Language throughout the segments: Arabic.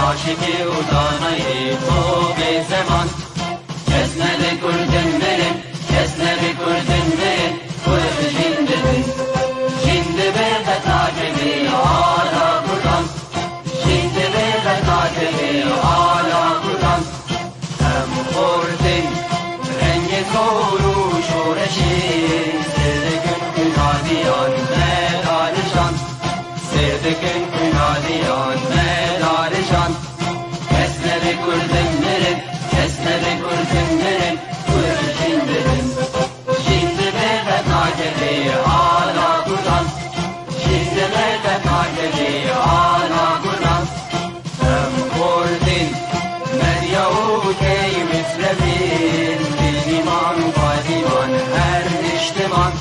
عاشقی و دانای تو به زمان کس نبکردن مرن کس نبکردن مرن kurd jindedin jinde be betacemi hala buradan jinde be betacemi hala buradan hem kurdin rengi koru şoreşin serdekün günadiyan medarişan serdekün günadiyan medarişan kesne be kurdin merin kesne be kurdin merin kurd jindedin jinde be betacemi hala buradan jinde be betacemi hala buradan hem kurdin Meryavukey Müsrefin din iman u padiman her niştiman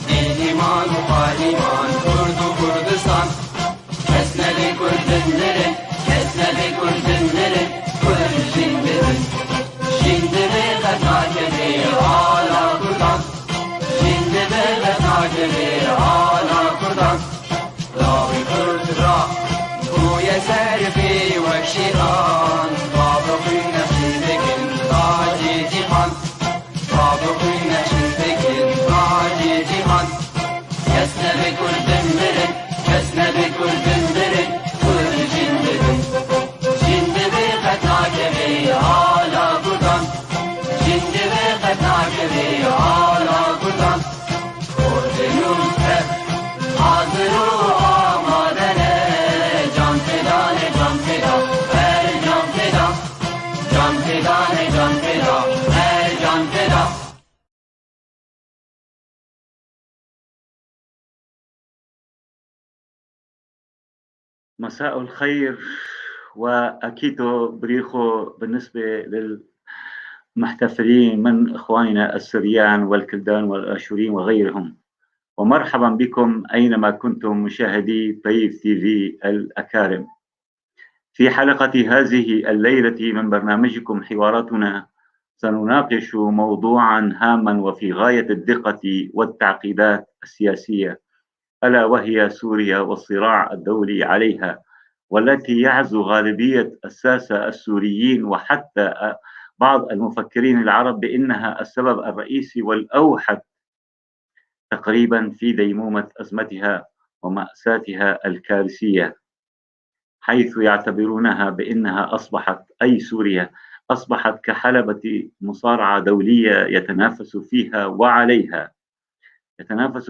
din iman u padiman Kurdu Kurdistan kesne be kurdinlerin kesne be kurdinlerin kurd jindedin jinde be betacemi hala buradan jinde be betacemi hala buradan Ravi Kurd ra Kuye serfi ve şiran Babı kuyne şimdikin taci cihan Babı kuyne şimdikin taci cihan Kesne be kurdinlerin kesne be kurdinlerin kurd jindedin jinde be betacemi hala buradan jinde be betacemi hala buradan Ordunun hep hazır o amadene can feda ne can feda her can feda can feda ne can feda her can feda مساء الخير وأكيدو بريخو بالنسبة للمحتفلين من إخواننا السريان والكلدان والآشورين وغيرهم ومرحبا بكم أينما كنتم مشاهدي طيف تي في الأكارم في حلقة هذه الليلة من برنامجكم حواراتنا سنناقش موضوعا هاما وفي غاية الدقة والتعقيدات السياسية ألا وهي سوريا والصراع الدولي عليها والتي يعزو غالبية الساسة السوريين وحتى بعض المفكرين العرب بأنها السبب الرئيسي والأوحد تقريبا في ديمومة أزمتها ومأساتها الكارثية حيث يعتبرونها بأنها أصبحت أي سوريا أصبحت كحلبة مصارعة دولية يتنافس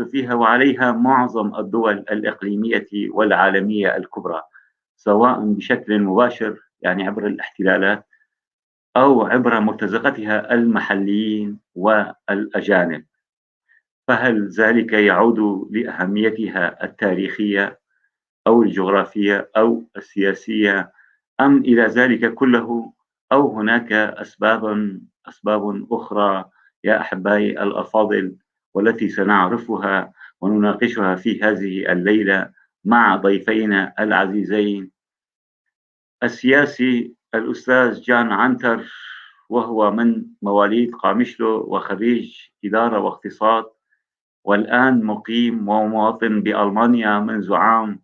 فيها وعليها معظم الدول الإقليمية والعالمية الكبرى سواء بشكل مباشر يعني عبر الاحتلالات أو عبر مرتزقتها المحليين والأجانب فهل ذلك يعود لأهميتها التاريخية أو الجغرافية أو السياسية أم إلى ذلك كله أو هناك أسباب أخرى يا أحبائي الأفاضل والتي سنعرفها ونناقشها في هذه الليلة مع ضيفينا العزيزين السياسي الأستاذ جان عنتر وهو من مواليد قامشلو وخريج إدارة واقتصاد والآن مقيم ومواطن بألمانيا منذ عام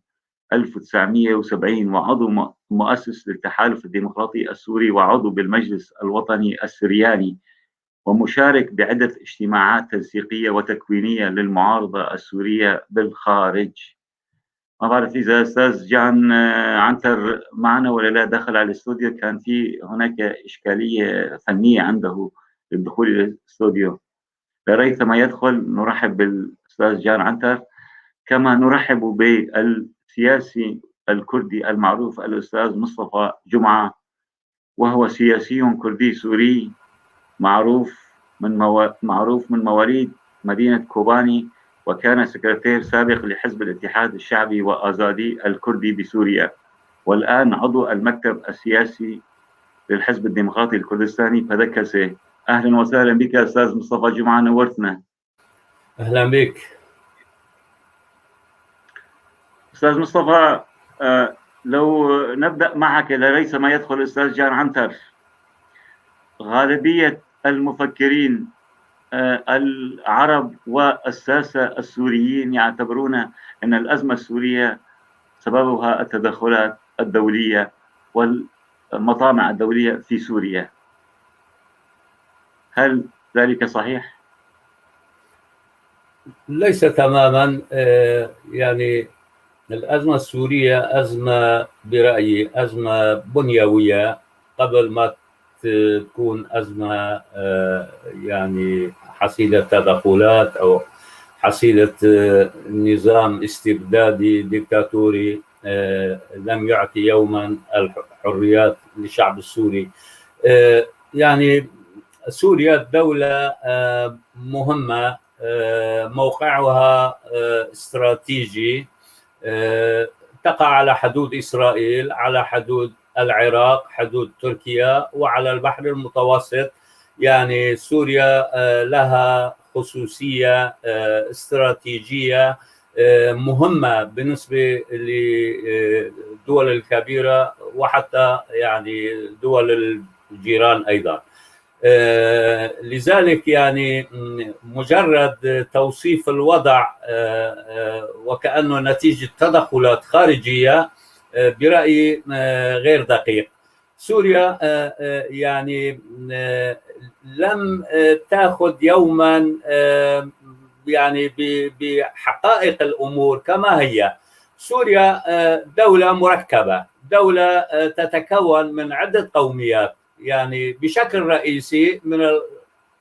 1970 وعضو مؤسس للتحالف الديمقراطي السوري وعضو بالمجلس الوطني السرياني ومشارك بعدة اجتماعات تنسيقية وتكوينية للمعارضة السورية بالخارج. ما بعرف إذا أستاذ جان عنتر معنا ولا لا. دخل على الاستوديو كان في هناك إشكالية فنية عنده للدخول إلى الاستوديو، لريثما يدخل نرحب بالأستاذ جان عنتر، كما نرحب بالسياسي الكردي المعروف الأستاذ مصطفى جمعة، وهو سياسي كردي سوري معروف من مواليد مدينة كوباني، وكان سكرتير سابق لحزب الاتحاد الشعبي وآزادي الكردي بسوريا، والآن عضو المكتب السياسي للحزب الديمقراطي الكردستاني فدكسة. أهلا وسهلا بك أستاذ مصطفى جمعة، نورتنا. أهلا بك أستاذ مصطفى، لو نبدأ معك لريثما يدخل الأستاذ جان عنتر، غالبية المفكرين العرب والساسة السوريين يعتبرون أن الأزمة السورية سببها التدخلات الدولية والمطامع الدولية في سوريا، هل ذلك صحيح؟ ليس تماما. يعني الأزمة السورية أزمة برأيي أزمة بنيوية قبل ما تكون أزمة يعني حصيلة تدخلات أو حصيلة نظام استبدادي ديكتاتوري لم يعطي يوما الحريات للشعب السوري. يعني سوريا دولة مهمة، موقعها استراتيجي، تقع على حدود إسرائيل، على حدود العراق، حدود تركيا، وعلى البحر المتوسط. يعني سوريا لها خصوصية استراتيجية مهمة بالنسبة للدول الكبيرة وحتى يعني دول الجيران أيضا. لذلك يعني مجرد توصيف الوضع وكأنه نتيجة تدخلات خارجية برأيي غير دقيق. سوريا يعني لم تأخذ يوما يعني بحقائق الأمور كما هي. سوريا دولة مركبة، دولة تتكون من عدة قوميات، يعني بشكل رئيسي من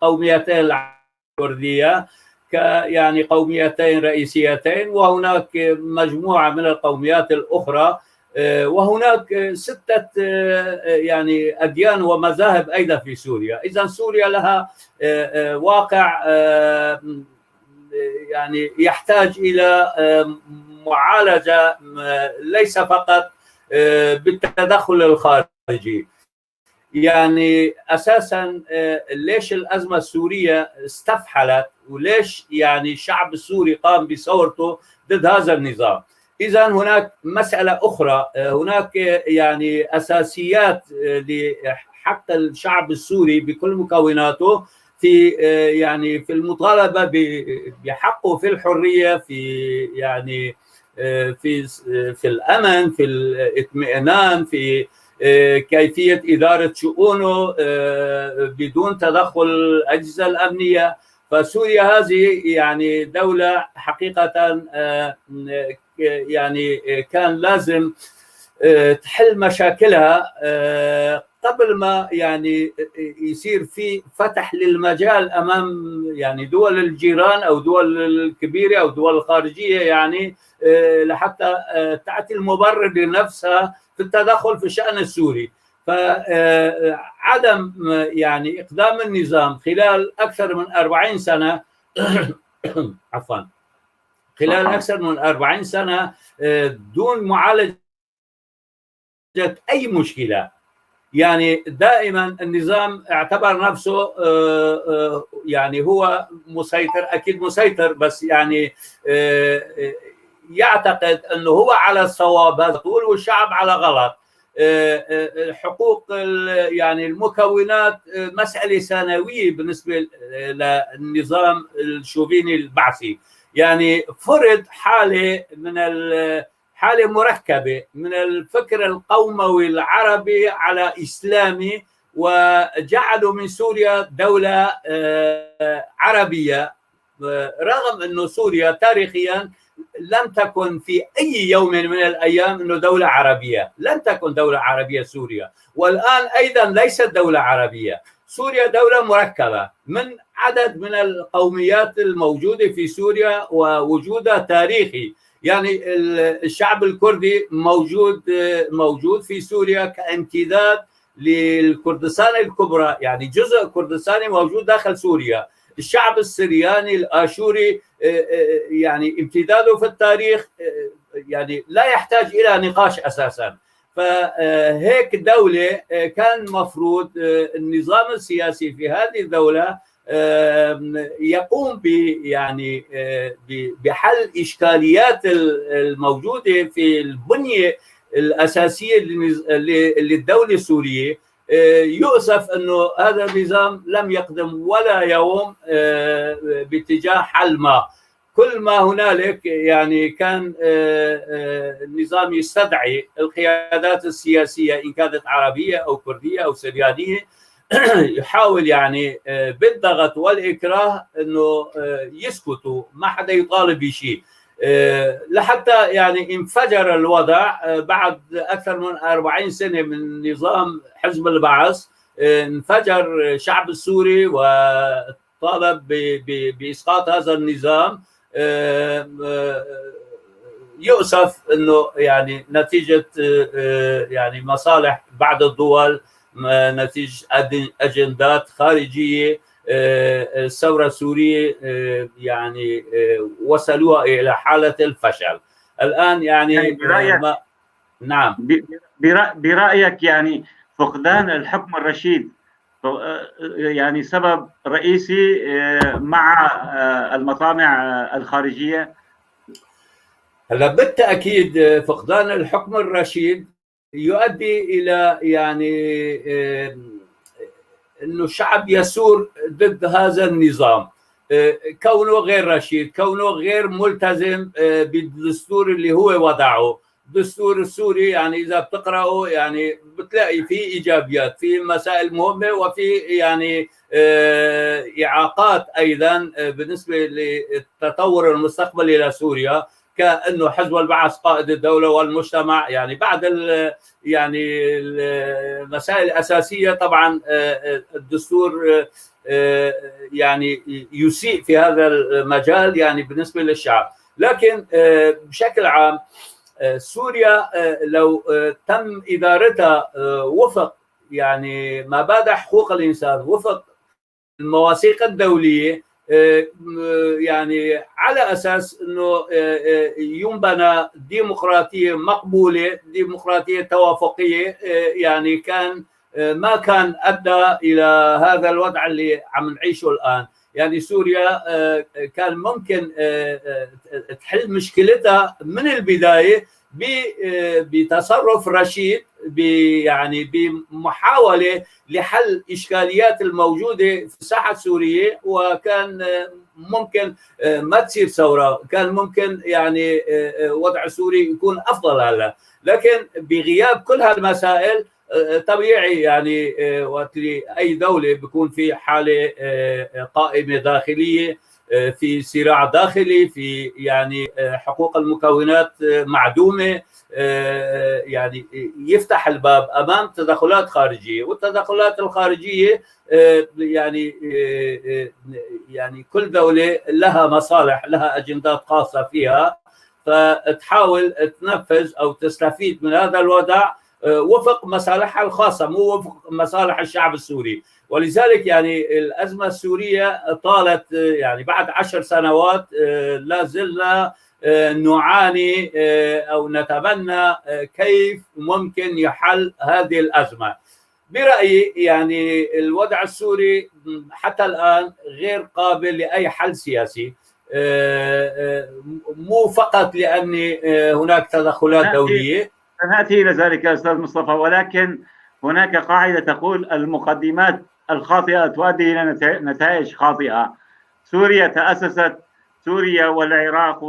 القوميتين الكردية يعني قوميتين رئيسيتين، وهناك مجموعة من القوميات الأخرى، وهناك 6 يعني أديان ومذاهب أيضا في سوريا. إذن سوريا لها واقع يعني يحتاج إلى معالجة ليس فقط بالتدخل الخارجي. يعني أساسا ليش الأزمة السورية استفحلت وليش يعني الشعب السوري قام بثورته ضد هذا النظام؟ إذا هناك مسألة أخرى، هناك يعني أساسيات لحق الشعب السوري بكل مكوناته في يعني في المطالبة بحقه في الحرية، في يعني في الأمن، في الاطمئنان، في كيفية إدارة شؤونه بدون تدخل الأجهزة الأمنية. فسوريا هذه يعني دولة حقيقة يعني كان لازم تحل مشاكلها قبل ما يعني يصير في فتح للمجال أمام يعني دول الجيران أو دول الكبيرة أو دول الخارجية، يعني لحتى تعطي المبرر لنفسها في التدخل في الشأن السوري. فعدم يعني إقدام النظام خلال أكثر من 40 سنة عفوا خلال أكثر من 40 سنة دون معالجة أي مشكلة. يعني دائما النظام اعتبر نفسه يعني هو مسيطر، أكيد مسيطر، بس يعني يعتقد أنه هو على الصواب هذا طول والشعب على غلط. حقوق يعني المكونات مسألة ثانوية بالنسبة للنظام الشوفيني البعثي. يعني فرض حالة مركبة من الفكر القوموي العربي على إسلامي، وجعلوا من سوريا دولة عربية، رغم أنه سوريا تاريخيا لم تكن في أي يوم من الأيام أنه دولة عربية، لن تكن دولة عربية سوريا، والآن أيضا ليست دولة عربية. سوريا دولة مركبة من عدد من القوميات الموجودة في سوريا ووجودها تاريخي. يعني الشعب الكردي موجود في سوريا كامتداد للكردستان الكبرى، يعني جزء كردستاني موجود داخل سوريا. الشعب السرياني الآشوري يعني امتداده في التاريخ يعني لا يحتاج إلى نقاش أساسا. فهيك دولة كان مفروض النظام السياسي في هذه الدولة يقوم يعني بحل إشكاليات الموجودة في البنية الأساسية للدولة السورية. يؤسف أنه هذا النظام لم يقدم ولا يوم باتجاه حل ما. كل ما هنالك يعني كان النظام يستدعي القيادات السياسية إن كانت عربية أو كردية أو سريانية، يحاول يعني بالضغط والإكراه أنه يسكتوا، ما حدا يطالب بشيء، لحتى يعني انفجر الوضع بعد أكثر من 40 سنة من نظام حزب البعث. انفجر الشعب السوري وطالب بإسقاط هذا النظام. يؤسف أنه يعني نتيجة يعني مصالح بعض الدول، نتيجة أجندات خارجية، الثورة السورية يعني وصلوها إلى حالة الفشل الآن. يعني نعم، برأيك يعني فقدان الحكم الرشيد يعني سبب رئيسي مع المطامع الخارجية؟ هلا بالتأكيد فقدان الحكم الرشيد يؤدي إلى يعني أنه الشعب يسور ضد هذا النظام، كونه غير رشيد، كونه غير ملتزم بالدستور اللي هو وضعه. الدستور السوري يعني إذا بتقرأه يعني بتلاقي فيه إيجابيات، فيه مسائل مهمة، وفي يعني إعاقات أيضا بالنسبة للتطور المستقبلي لسوريا، كأنه حزب البعث قائد الدولة والمجتمع. يعني بعد يعني المسائل الأساسية طبعا الدستور يعني يسيء في هذا المجال يعني بالنسبة للشعب. لكن بشكل عام سوريا لو تم إدارتها وفق يعني مبادئ حقوق الإنسان، وفق المواثيق الدولية، يعني على أساس أنه ينبنى ديمقراطية مقبولة، ديمقراطية توافقية، يعني كان ما كان أدى إلى هذا الوضع اللي عم نعيشه الآن. يعني سوريا كان ممكن تحل مشكلتها من البداية بتصرف رشيد، يعني بمحاولة لحل إشكاليات الموجودة في الساحة السورية. وكان ممكن ما تصير ثورة، كان ممكن يعني وضع سوري يكون أفضل هلا. لكن بغياب كل هالمسائل طبيعي يعني وقت أي دولة بيكون في حالة قائمة داخلية، في صراع داخلي، في يعني حقوق المكونات معدومة، يعني يفتح الباب أمام تدخلات خارجية. والتدخلات الخارجية يعني كل دولة لها مصالح، لها أجندات خاصة فيها، فتحاول تنفذ أو تستفيد من هذا الوضع وفق مصالحها الخاصة، مو وفق مصالح الشعب السوري. ولذلك يعني الأزمة السورية طالت يعني بعد 10 سنوات لا زلنا نعاني أو نتبنى كيف ممكن يحل هذه الأزمة. برأيي يعني الوضع السوري حتى الآن غير قابل لأي حل سياسي، مو فقط لأن هناك تدخلات دولية. سنأتي إلى ذلك أستاذ مصطفى، ولكن هناك قاعدة تقول المقدمات الخاطئة تؤدي إلى نتائج خاطئة. سوريا والعراق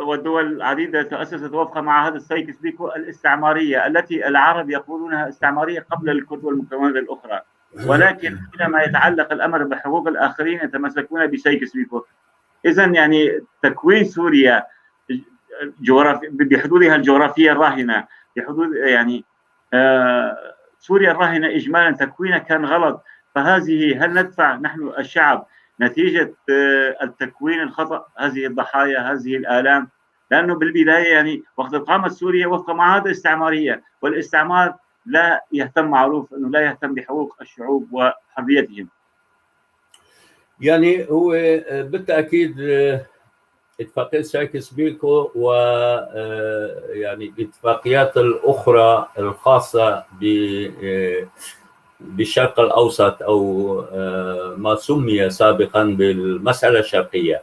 والدول العديدة تأسست وفق معاهدة سايكس بيكو الاستعمارية، التي العرب يقولونها استعمارية قبل الكرد والمكونات الأخرى، ولكن حينما يتعلق الأمر بحقوق الآخرين يتمسكون بسايكس بيكو. إذن يعني تكوين سوريا بحدودها الجغرافية الراهنة، بحدود يعني سوريا الراهنة إجمالا تكوينها كان غلط. فهذه هل ندفع نحن الشعب نتيجة التكوين الخطأ هذه الضحايا هذه الآلام؟ لأنه بالبداية يعني وقت قامت سوريا وفق معاهدة استعمارية، والاستعمار لا يهتم، معروف أنه لا يهتم بحقوق الشعوب وحريتهم. يعني هو بالتأكيد اتفاقية سايكس-بيكو و يعني الاتفاقيات الأخرى الخاصة بالشرق الأوسط أو ما سمي سابقا بالمسألة الشرقية،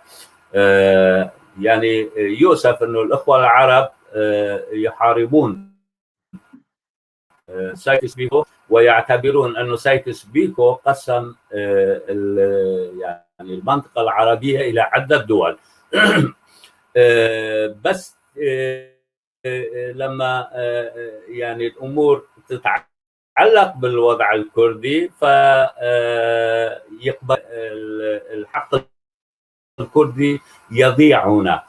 يعني يؤسف أنه الأخوة العرب يحاربون سايكس-بيكو ويعتبرون أنه سايكس-بيكو قسم يعني المنطقة العربية إلى عدة دول. بس لما يعني الأمور تتعلق بالوضع الكردي فيقبل الحق الكردي يضيع هنا.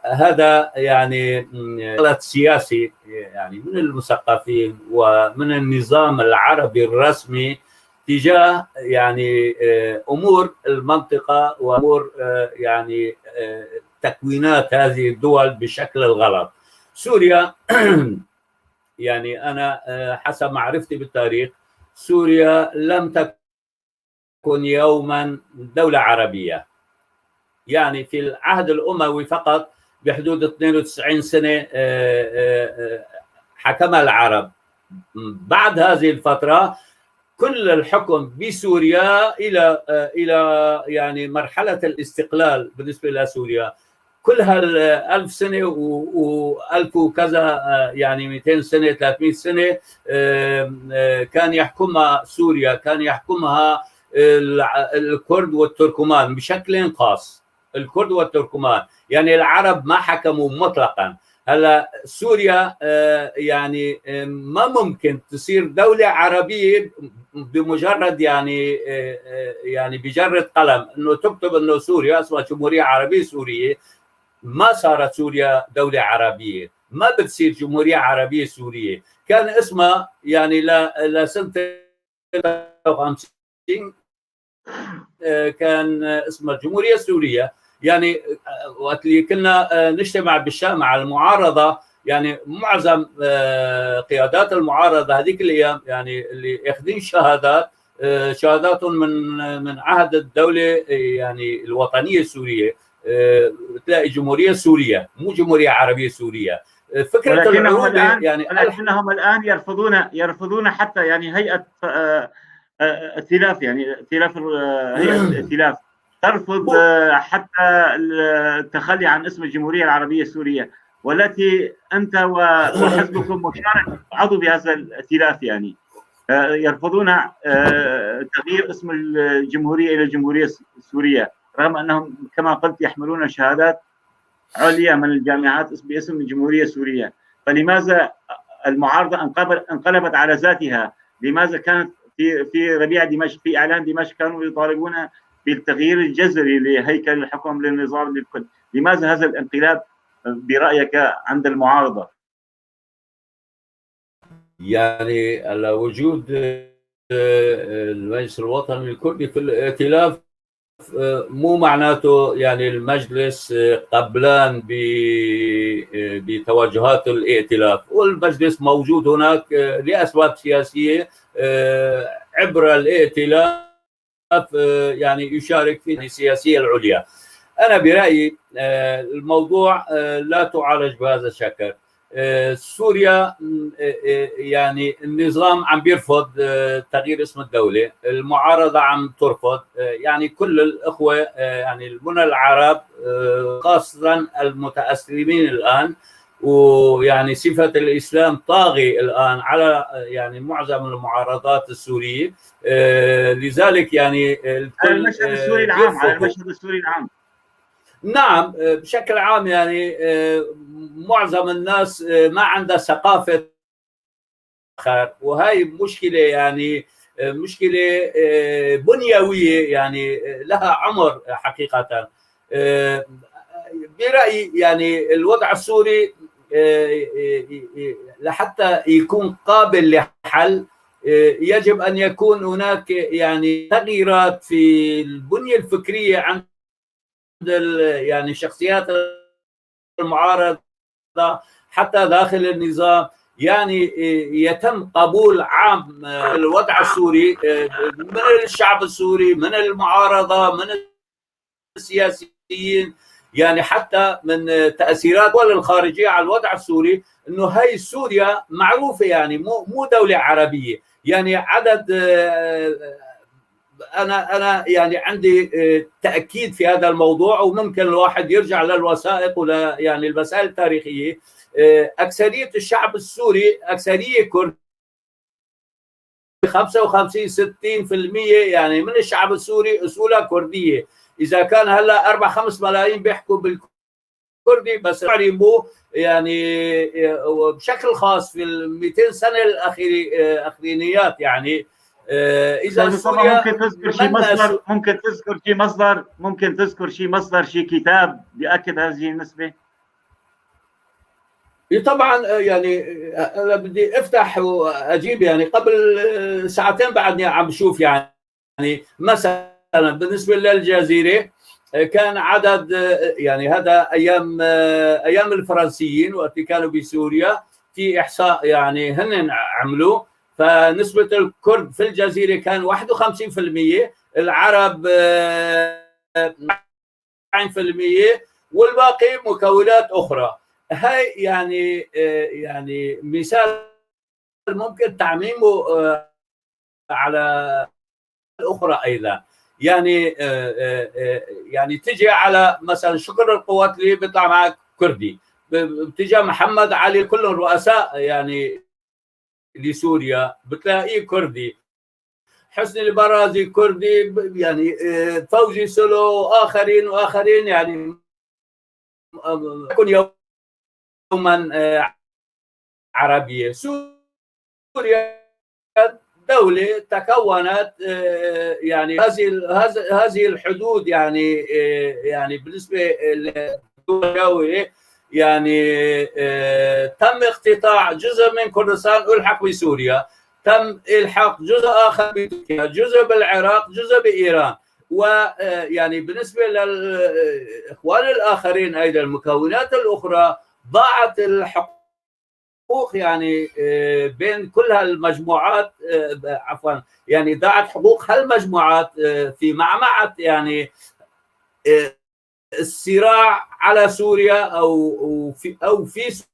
هذا يعني غلط سياسي يعني من المثقفين ومن النظام العربي الرسمي تجاه يعني امور المنطقه وامور يعني تكوينات هذه الدول بشكل الغلط. سوريا يعني انا حسب معرفتي بالتاريخ سوريا لم تكن يوما دوله عربيه، يعني في العهد الأموي فقط بحدود 92 سنة حكمها العرب. بعد هذه الفترة كل الحكم بسوريا إلى يعني مرحلة الاستقلال بالنسبة لسوريا كل هال1000 سنة و1000 وكذا يعني 200 سنة 300 سنة كان يحكمها سوريا، كان يحكمها الكرد والتركمان بشكل خاص. الكرد والتركمان يعني العرب ما حكموا مطلقا. هلا سوريا يعني ما ممكن تصير دولة عربية بمجرد يعني بجرد قلم انه تكتب انه سوريا اسمها جمهورية عربية سورية. ما صارت سوريا دولة عربية، ما بتصير جمهورية عربية سورية. كان اسمها يعني لسنة 50 كان اسمها الجمهورية السورية. يعني وقت اللي كنا نجتمع بالشام على المعارضة يعني معظم قيادات المعارضة هذيك الأيام يعني اللي اخذين شهاداتهم من عهد الدولة يعني الوطنية السورية، تلاقي جمهورية سورية مو جمهورية عربية سورية. فكرة العروبة يعني ولكنهم الآن يرفضون حتى يعني هيئة ائتلاف، يعني ائتلاف هيئة الائتلاف ترفض حتى التخلي عن اسم الجمهورية العربية السورية، والتي أنت وحزبكم مشارك عضو بهذا الائتلاف. يعني يرفضون تغيير اسم الجمهورية إلى الجمهورية السورية، رغم أنهم كما قلت يحملون شهادات عليا من الجامعات باسم الجمهورية السورية. فلماذا المعارضة انقلبت على ذاتها؟ لماذا كانت في ربيع دمشق في إعلان دمشق كانوا يطالبون بالتغيير الجذري لهيكل الحكم للنظام للكل؟ لماذا هذا الانقلاب برأيك عند المعارضة؟ يعني على وجود المجلس الوطني الكردي في الائتلاف مو معناته يعني المجلس قبلان بتوجهات الائتلاف، والمجلس موجود هناك لأسباب سياسية عبر الائتلاف يعني يشارك في السياسية العليا. أنا برأيي الموضوع لا تعالج بهذا الشكل. سوريا يعني النظام عم بيرفض تغيير اسم الدولة، المعارضة عم ترفض، يعني كل الأخوة يعني من العرب خاصة المتأسلمين الآن، ويعني صفة الإسلام طاغي الآن على يعني معظم المعارضات السورية. لذلك يعني على المشهد السوري العام، على المشهد السوري العام. نعم بشكل عام يعني معظم الناس ما عندها ثقافة، وهي مشكلة يعني مشكلة بنيوية يعني لها عمر حقيقة. برأيي يعني الوضع السوري لحتى يكون قابل لحل يجب أن يكون هناك يعني تغييرات في البنية الفكرية عند يعني شخصيات المعارضة حتى داخل النظام، يعني يتم قبول عام الوضع السوري من الشعب السوري، من المعارضة، من السياسيين، يعني حتى من تأثيرات الدول الخارجية على الوضع السوري، انه هي سوريا معروفة يعني مو دولة عربية. يعني عدد انا يعني عندي تاكيد في هذا الموضوع، وممكن الواحد يرجع للوثائق ولا يعني المسائل التاريخيه. اكثريه الشعب السوري اكثريه كرد، 55 60% يعني من الشعب السوري اصولها كرديه. اذا كان هلا 4 5 ملايين بيحكوا بالكردي، بس مو يعني بشكل خاص في ال 200 سنه الاخرينيات يعني. اذا سوريا ممكن تذكر شيء مصدر، ممكن تذكر شيء مصدر، شيء كتاب بيأكد هذه النسبة؟ طبعا يعني انا بدي افتح واجيب، يعني قبل ساعتين بعدني عم بشوف يعني مثلا بالنسبه للجزيره كان عدد، يعني هذا ايام الفرنسيين وقت كانوا بسوريا، في احصاء يعني هن عملوا، فنسبه الكرد في الجزيره كان 51%، العرب 9%، والباقي مكونات اخرى. هاي يعني مثال ممكن تعميمه على الاخرى ايضا. يعني تجي على مثلا شكر القوات اللي بيطلع معك كردي، بتجي محمد علي، كلهم رؤساء يعني لسوريا بتلاقيه كردي، حسني البرازي كردي، يعني فوزي سلو واخرين يعني يكون يوما عربية. سوريا دولة تكونت يعني هذه الحدود، يعني بالنسبة للدول يعني تم اقتطاع جزء من كردستان ألحق بسوريا، تم إلحاق جزء آخر بتركيا، جزء بالعراق، جزء بإيران. ويعني بالنسبة للإخوان الآخرين أيضا المكونات الأخرى ضاعت الحقوق يعني بين كل هالمجموعات، عفوا يعني ضاعت حقوق هالمجموعات في معمعة يعني الصراع على سوريا أو في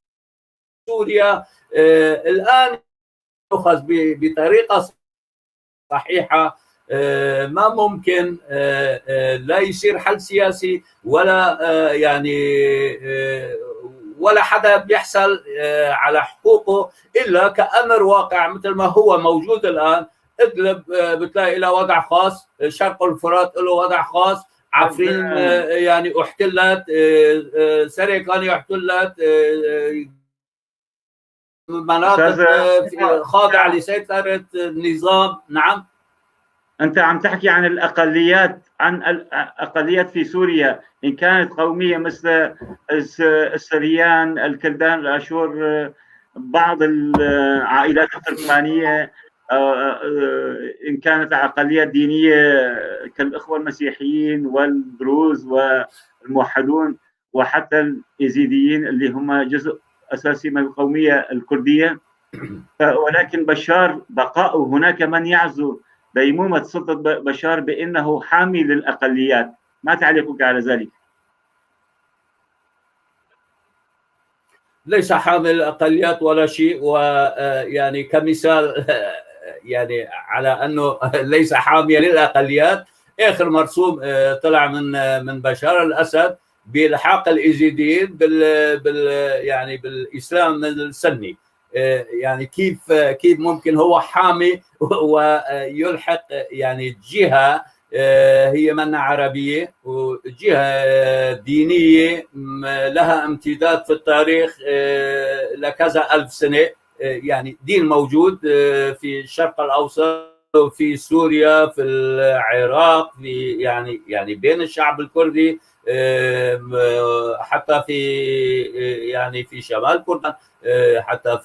سوريا. الآن يؤخذ بطريقة صحيحة، ما ممكن لا يصير حل سياسي ولا يعني ولا حدا بيحصل على حقوقه الا كامر واقع مثل ما هو موجود الان. ادلب بتلاقي له وضع خاص، شرق الفرات له وضع خاص، عفرين يعني احتلت، سريقاني احتلت، مناطق خاضعه لسيطره النظام. نعم، أنت عم تحكي عن الأقليات، عن الأقليات في سوريا، إن كانت قومية مثل السريان، الكلدان، الآشور، بعض العائلات التركمانية، إن كانت أقليات دينية كالإخوة المسيحيين والدروز والموحدون وحتى اليزيديين اللي هم جزء أساسي من القومية الكردية. ولكن بشار بقاؤه، هناك من يعزو ديمومة سلطة بشار بأنه حامي للأقليات، ما تعليقك على ذلك؟ ليس حامل الأقليات ولا شيء، ويعني كمثال يعني على أنه ليس حاميا للأقليات، آخر مرسوم طلع من بشار الأسد بإلحاق الإيزيديين يعني بالإسلام السني. يعني كيف ممكن هو حامي ويلحق يعني جهة هي منها عربية وجهة دينية لها امتداد في التاريخ لكذا ألف سنة، يعني دين موجود في الشرق الأوسط، في سوريا، في العراق، في يعني بين الشعب الكردي حتى في يعني في شمال كردستان، حتى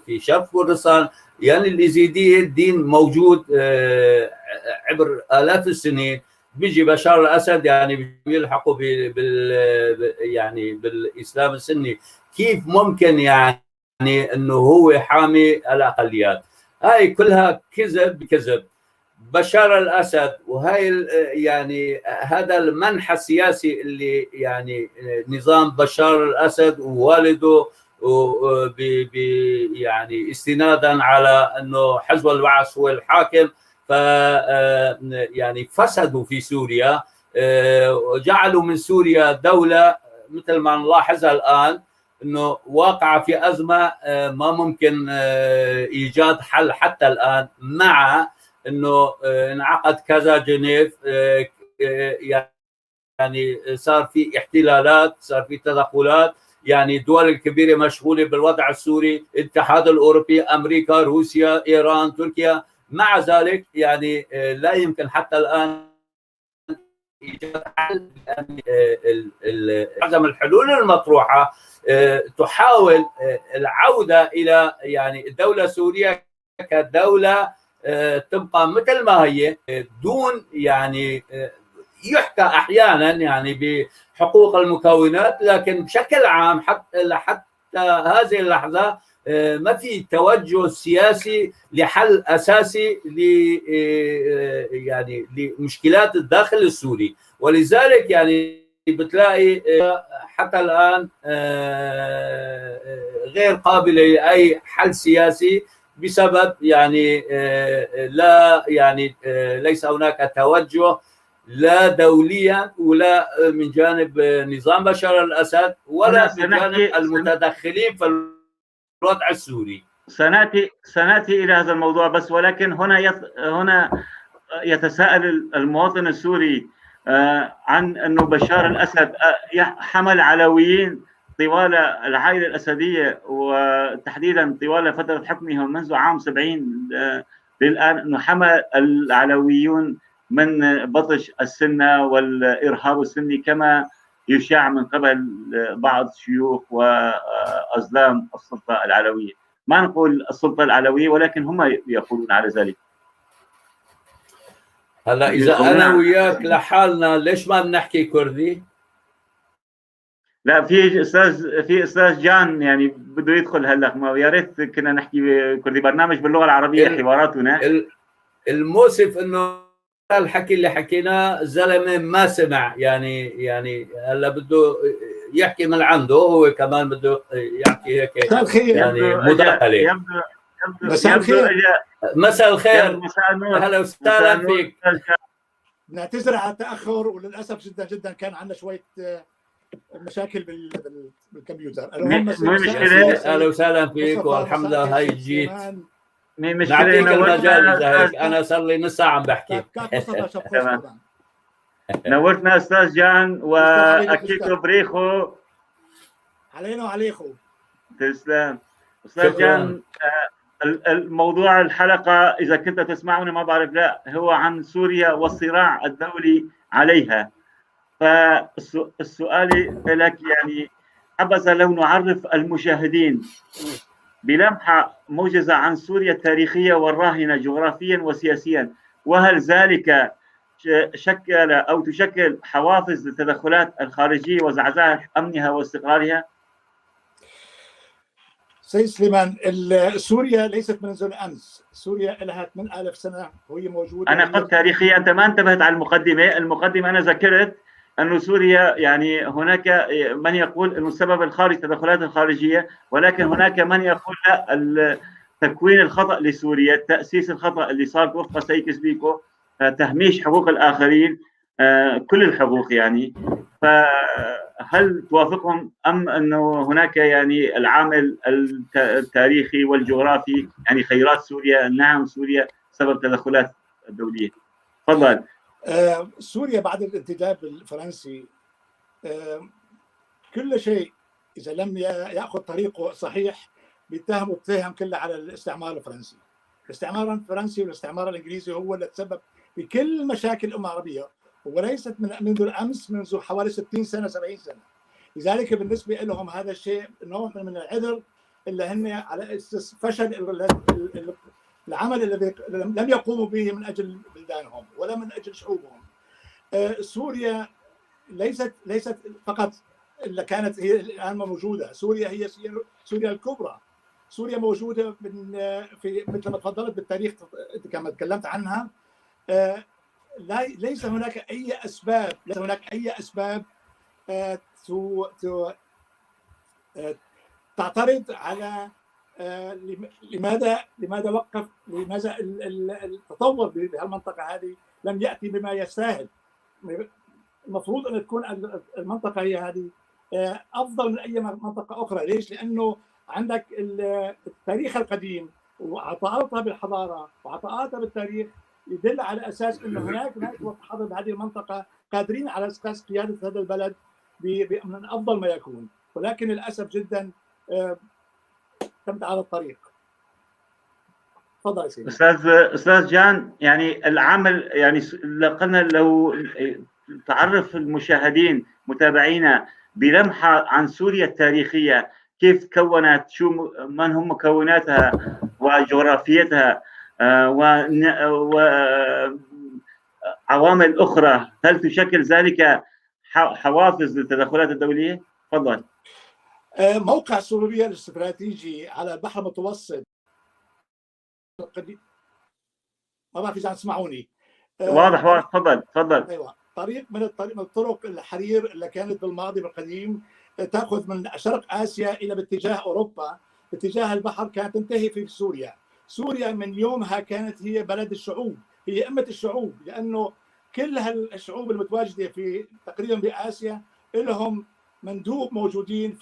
في شرق كردستان. يعني اليزيدية الدين موجود عبر آلاف السنين. بيجي بشار الأسد يعني بيلحقوا يعني بالإسلام السني. كيف ممكن يعني أنه هو حامي الأقليات؟ هاي كلها كذب بكذب. بشار الأسد وهاي يعني هذا المنحى السياسي اللي يعني نظام بشار الأسد ووالده يعني استنادا على انه حزب البعث هو الحاكم، ف يعني فسدوا في سوريا، وجعلوا من سوريا دولة مثل ما نلاحظها الآن، انه واقعة في أزمة ما ممكن ايجاد حل حتى الآن، مع انه انعقد كذا جنيف، يعني صار في احتلالات، صار في تدخلات. يعني الدول الكبيرة مشغولة بالوضع السوري، الاتحاد الأوروبي، أمريكا، روسيا، إيران، تركيا. مع ذلك يعني لا يمكن حتى الآن إيجاد حل. معظم الحلول المطروحة تحاول العودة إلى يعني الدولة السورية كدولة تبقى مثل ما هي، دون يعني يحكى احيانا يعني بحقوق المكونات، لكن بشكل عام حتى هذه اللحظه ما في توجه سياسي لحل اساسي يعني لمشكلات الداخل السوري. ولذلك يعني بتلاقي حتى الان غير قابله لاي حل سياسي، بسبب يعني لا يعني ليس هناك توجه لا دوليا ولا من جانب نظام بشار الأسد ولا من جانب المتدخلين في الوضع السوري. سنأتي إلى هذا الموضوع، بس ولكن هنا يتساءل المواطن السوري عن أنه بشار الأسد حمل علويين طوال العائلة الأسدية، وتحديدا طوال فترة حكمه منذ عام 70 للآن، أنه حمل العلويون من بطش السنة والإرهاب السني كما يشاع من قبل بعض الشيوخ وأزلام السلطة العلوية. ما نقول السلطة العلوية، ولكن هم يقولون على ذلك. هلا إذا أنا وياك لحالنا ليش ما بنحكي كردي؟ لا، في استاذ جان يعني بده يدخل هلا، ما يا ريت كنا نحكي كردي، برنامج باللغه العربيه حواراتنا. المؤسف انه الحكي اللي حكيناه زلمه ما سمع، يعني هلا بده يحكي من عنده، هو كمان بده يحكي هيك يعني مداخله. مساء الخير. مساء الخير. اهلا وسهلا فيك. نعتذر على التاخر، وللاسف جدا جدا كان عندنا شويه مشاكل بالكمبيوتر. اهلا وسهلا فيك، والحمد لله هاي جيت. نعطيك المجال اذا هيك، انا صار لي نص ساعه عم بحكي. نورتنا استاذ جان واكيكو بريخو. علينا وعليكم. تسلم استاذ جان. الموضوع الحلقه اذا كنت تسمعني ما بعرف، لا هو عن سوريا والصراع الدولي عليها. فالسؤال لك يعني حبذا لو نعرف المشاهدين بلمحة موجزة عن سوريا التاريخية والراهنة جغرافيا وسياسيا، وهل ذلك شكل أو تشكل حوافز للتدخلات الخارجية وزعزعة أمنها واستقرارها؟ سيد سليمان، سوريا ليست منذ الأمس، سوريا لها 8000 سنة وهي موجودة. أنا قلت تاريخيا، أنت ما انتبهت على المقدمة أنا ذكرت أن سوريا يعني هناك من يقول أن السبب الخارج التدخلات الخارجية، ولكن هناك من يقول لا، تكوين الخطأ لسوريا، التأسيس الخطأ اللي صار وفق سيكس بيكو، تهميش حقوق الآخرين، كل الحقوق يعني. فهل توافقهم أم أنه هناك يعني العامل التاريخي والجغرافي، يعني خيرات سوريا، نعم سوريا سبب تدخلات الدولية؟ تفضل. سوريا بعد الانتداب الفرنسي كل شيء إذا لم يأخذ طريقه صحيح بيتهموا التهم كله على الاستعمار الفرنسي. الاستعمار الفرنسي والاستعمار الإنجليزي هو اللي تسبب في كل مشاكل الأمة العربية، وليست منذ الامس، منذ حوالي 60 سنه 70 سنه. لذلك بالنسبه لهم هذا الشيء نوع من العذر اللي هن على اساس فشل العمل الذي لم يقوموا به من اجل بلدانهم ولا من اجل شعوبهم. سوريا ليست فقط اللي كانت هي الان موجوده، سوريا هي سوريا الكبرى. سوريا موجوده من في مثل ما تفضلت بالتاريخ كما تكلمت عنها. ليس هناك اي اسباب تعترض على لماذا وقف، لماذا التطور بهالمنطقه هذه لم ياتي بما يستاهل. المفروض ان تكون المنطقه هي هذه افضل من اي منطقه اخرى. ليش؟ لانه عندك التاريخ القديم وعطاءاتها بالحضاره وعطاءاتها بالتاريخ يدل على اساس انه هناك حضر بهذه المنطقه قادرين على اساس قياده هذا البلد من افضل ما يكون، ولكن للاسف جدا تمت على الطريق. تفضل يا سيدي. استاذ جان، يعني العمل يعني قلنا لو تعرف المشاهدين متابعينا بلمحه عن سوريا التاريخيه، كيف تكونت، شو من هم مكوناتها وجغرافيتها وعوامل اخرى، هل تشكل ذلك حوافز للتدخلات الدوليه؟ تفضل. موقع سوريا الاستراتيجي على البحر المتوسط، ما بعرف اذا تسمعوني. واضح. تفضل. ايوه، طريق من الطرق الحرير اللي كانت بالماضي بالقديم تاخذ من شرق اسيا الى باتجاه اوروبا، باتجاه البحر، كانت تنتهي في سوريا. سوريا من يومها كانت هي بلد الشعوب، هي أمة الشعوب، لانه كل هالشعوب المتواجده في تقريبا باسيا لهم مندوب موجودين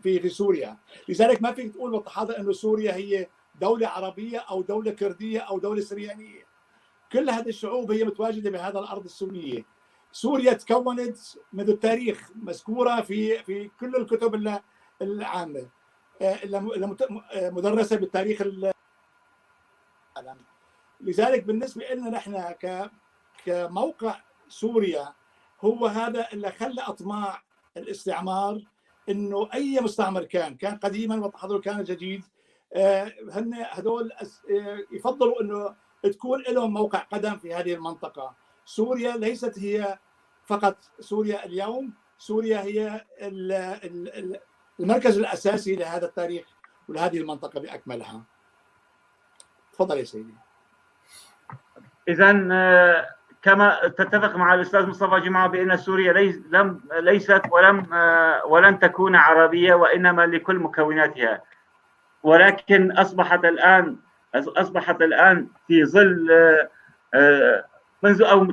في سوريا. لذلك ما فيك تقول بالتحاضر انه سوريا هي دوله عربيه او دوله كرديه او دوله سريانيه. كل هذه الشعوب هي متواجده بهذا الارض السوريه. سوريا تكونت منذ التاريخ، مذكوره في كل الكتب العامه مدرسه بالتاريخ العالم. لذلك بالنسبه لنا نحن كموقع سوريا، هو هذا اللي خلى اطماع الاستعمار انه اي مستعمر كان قديما وتحضر كان جديد، هذول يفضلوا انه تكون لهم موقع قدم في هذه المنطقه. سوريا ليست هي فقط سوريا اليوم، سوريا هي المركز الاساسي لهذا التاريخ ولهذه المنطقه باكملها. تفضل يا سيدي. اذا كما تتفق مع الاستاذ مصطفى جمعه بان سوريا ليست ولن تكون عربيه، وانما لكل مكوناتها، ولكن اصبحت الان في ظل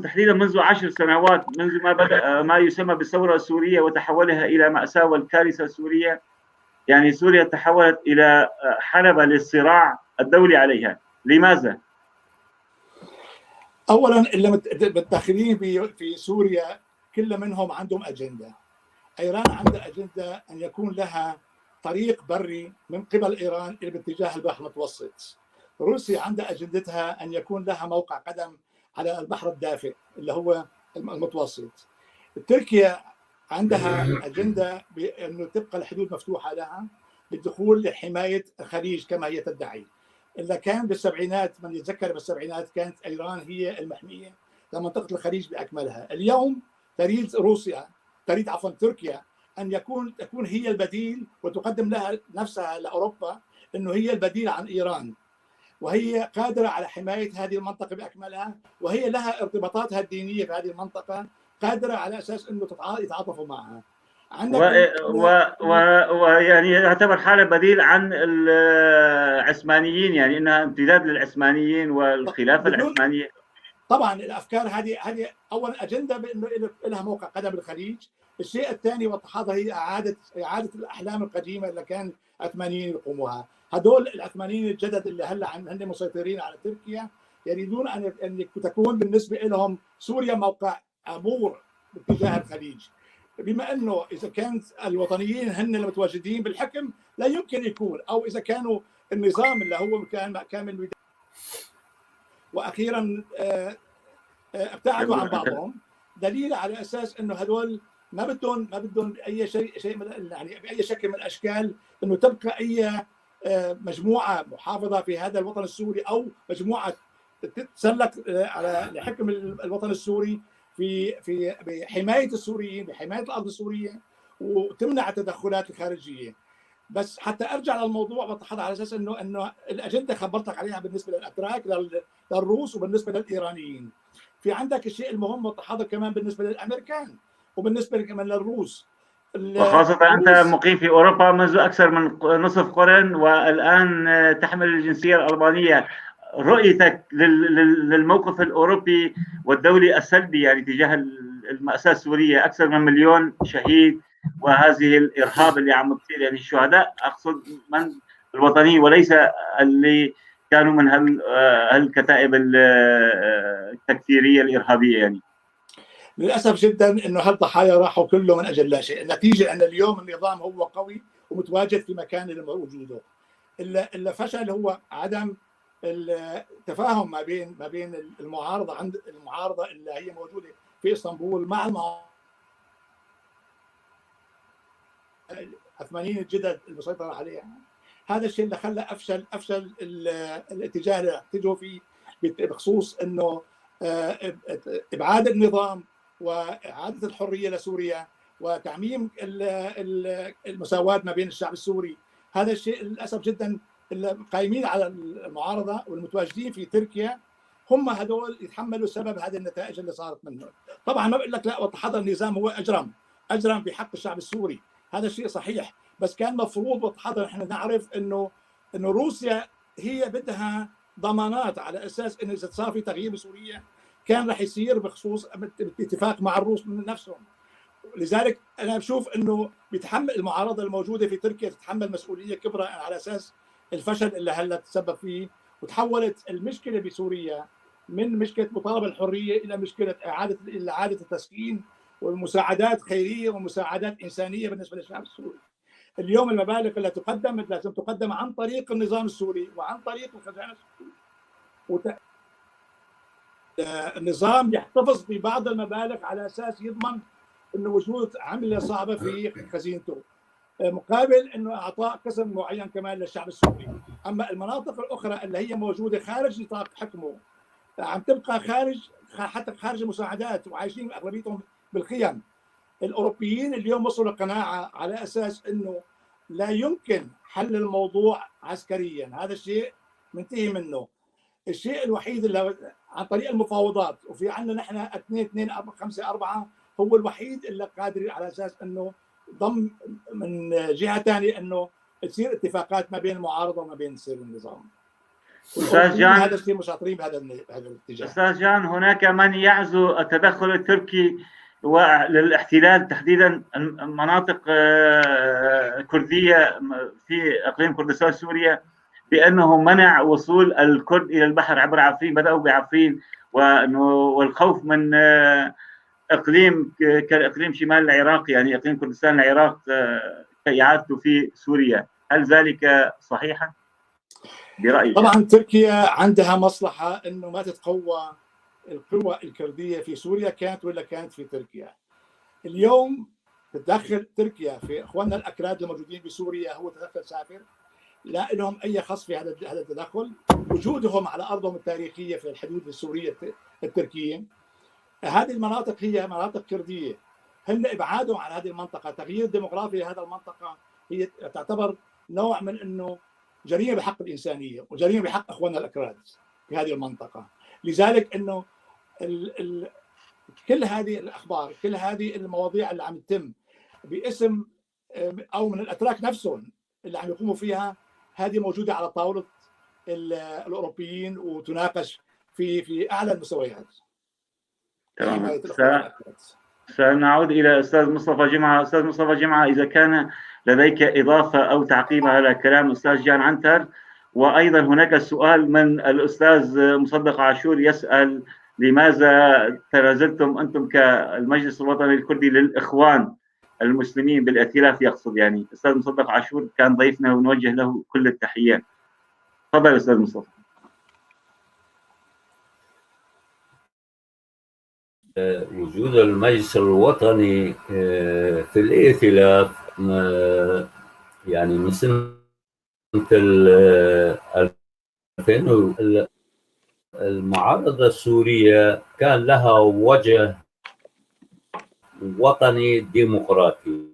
تحديدا منذ 10 سنوات، منذ ما بدأ ما يسمى بالثوره السوريه وتحولها الى مأساة والكارثه السوريه. يعني سوريا تحولت الى حلبة للصراع الدولي عليها. لماذا؟ اولا المتدخلين في سوريا كل منهم عندهم اجنده. ايران عندها اجنده ان يكون لها طريق بري من قبل ايران الى باتجاه البحر المتوسط. روسيا عندها اجندتها ان يكون لها موقع قدم على البحر الدافئ اللي هو المتوسط. تركيا عندها اجنده بانه تبقى الحدود مفتوحه لها للدخول لحمايه الخليج كما هي تدعي. إلا كان بالسبعينات، من يتذكر بالسبعينات كانت إيران هي المحمية لمنطقة الخليج بأكملها. اليوم تريد تركيا أن تكون هي البديل وتقدم لها نفسها لأوروبا أنه هي البديل عن إيران، وهي قادرة على حماية هذه المنطقة بأكملها، وهي لها ارتباطاتها الدينية في هذه المنطقة، قادرة على أساس أنه يتعاطفوا معها. ويعني يعتبر حالة بديل عن العثمانيين، يعني انها امتداد للعثمانيين والخلافه العثمانيه. طبعا الافكار هذه اول اجنده بانه لها موقع قدم بالخليج. الشيء الثاني والتحاضر هي اعاده الاحلام القديمه اللي كان العثمانيين يقوموها. هذول العثمانيين الجدد اللي هلا هن مسيطرين على تركيا يريدون ان تكون بالنسبه لهم سوريا موقع عبور باتجاه الخليج، بما انه اذا كانت الوطنيين هن المتواجدين بالحكم لا يمكن يكون، او اذا كانوا النظام اللي هو كان من واخيرا ابتعدوا عن بعضهم. دليل على اساس انه هذول ما بدهم اي شيء يعني باي شكل من الاشكال انه تبقى اي مجموعه محافظه في هذا الوطن السوري او مجموعه تتسلق على لحكم الوطن السوري في بحمايه السوريين، بحمايه الارض السوريه، وتمنع التدخلات الخارجيه. بس حتى ارجع للموضوع بتحضر على اساس انه الاجنده خبرتك عليها بالنسبه للاتراك للروس وبالنسبه للايرانيين. في عندك الشيء المهم بتحضر كمان بالنسبه للامريكان وبالنسبه كمان للروس. وخاصة أنت مقيم في أوروبا منذ أكثر من نصف قرن والآن تحمل الجنسية الألمانية. رؤيتك للموقف الأوروبي والدولي السلبي يعني تجاه المأساة السورية، أكثر من 1,000,000 شهيد وهذه الإرهاب اللي عم تصير، يعني الشهداء أقصد من الوطنيين وليس اللي كانوا من هالكتائب التكفيرية الإرهابية. يعني للاسف جدا انه هالضحايا راحوا كله من اجل لا شيء. النتيجه ان اليوم النظام هو قوي ومتواجد في مكان وجوده. اللي فشل هو عدم التفاهم ما بين المعارضه، عند المعارضه اللي هي موجوده في اسطنبول مع العثمانيين الجدد المسيطره عليها. هذا الشيء اللي خلى افشل الاتجاه اللي اتجهوا فيه بخصوص انه ابعاد النظام واعاده الحريه لسوريا وتعميم المساواه ما بين الشعب السوري. هذا الشيء للاسف جدا اللي قايمين على المعارضه والمتواجدين في تركيا هم هذول يتحملوا سبب هذه النتائج اللي صارت منه. طبعا ما بقول لك لا وتحضر النظام هو اجرم في حق الشعب السوري، هذا الشيء صحيح، بس كان مفروض وتحضر احنا نعرف انه روسيا هي بدها ضمانات على اساس انه اذا صار في تغيير بسوريا كان راح يصير بخصوص اتفاق مع الروس من نفسهم. لذلك انا بشوف انه بيتحمل المعارضه الموجوده في تركيا تتحمل مسؤوليه كبرى على اساس الفشل اللي هلا تسبب فيه، وتحولت المشكله بسوريا من مشكله مطالبه الحريه الى مشكله اعاده التسكين والمساعدات خيريه ومساعدات انسانيه بالنسبه للشعب السوري. اليوم المبالغ اللي تقدم لازم تقدم عن طريق النظام السوري وعن طريق الخزانه السوريه. النظام يحتفظ ببعض المبالغ على اساس يضمن انه وجود عمله صعبه في خزينته، مقابل انه اعطاء قسم معين كمان للشعب السوري. اما المناطق الاخرى اللي هي موجوده خارج نطاق حكمه عم تبقى خارج المساعدات وعايشين اغلبيتهم بالخيم. الاوروبيين اليوم وصلوا لقناعه على اساس انه لا يمكن حل الموضوع عسكريا، هذا الشيء منتهي منه. الشيء الوحيد اللي عن طريق المفاوضات، وفي عندنا نحن 2-2-4-5-4 هو الوحيد اللي قادر على اساس انه ضم من جهه ثانيه انه تصير اتفاقات ما بين المعارضه وما بين سير النظام. استاذ جان، هذا الشيء مشاطرين بهذا الاتجاه. استاذ جان، هناك من يعزو التدخل التركي للاحتلال تحديدا مناطق كرديه في اقليم كردستان سوريا بانه منع وصول الكرد الى البحر عبر عفرين، بداوا بعفرين، والخوف من اقليم كاقليم شمال العراق، يعني اقليم كردستان العراق كاعادته في سوريا. هل ذلك صحيحا برايك؟ طبعا تركيا عندها مصلحه انه ما تتقوى القوى الكرديه في سوريا، كانت ولا كانت في تركيا. اليوم تدخل تركيا في اخواننا الاكراد الموجودين بسوريا هو تدخل سافر، لا لهم اي خص في هذا التدخل. وجودهم على ارضهم التاريخيه في الحدود السوريه التركيه، هذه المناطق هي مناطق كرديه، هن ابعادهم عن هذه المنطقه، تغيير ديموغرافي لهذه المنطقه هي تعتبر نوع من انه جريمه بحق الانسانيه وجريمه بحق اخواننا الاكراد في هذه المنطقه. لذلك انه كل هذه الاخبار، كل هذه المواضيع اللي عم تتم باسم او من الاتراك نفسهم اللي عم يقوموا فيها، هذه موجوده على طاوله الاوروبيين وتناقش في اعلى المستويات. تمام. سنعود الى استاذ مصطفى جمعه. استاذ مصطفى جمعه، اذا كان لديك اضافه او تعقيب على كلام الاستاذ جان عنتر. وايضا هناك سؤال من الاستاذ مصدق عاشور يسال: لماذا تنازلتم انتم كالمجلس الوطني الكردي للاخوان المسلمين بالائتلاف؟ يقصد يعني استاذ مصدق عاشور كان ضيفنا ونوجه له كل التحيات. تفضل استاذ مصطفى. وجود المجلس الوطني في الائتلاف يعني من سنة 2000 المعارضة السورية كان لها وجه وطني ديمقراطي.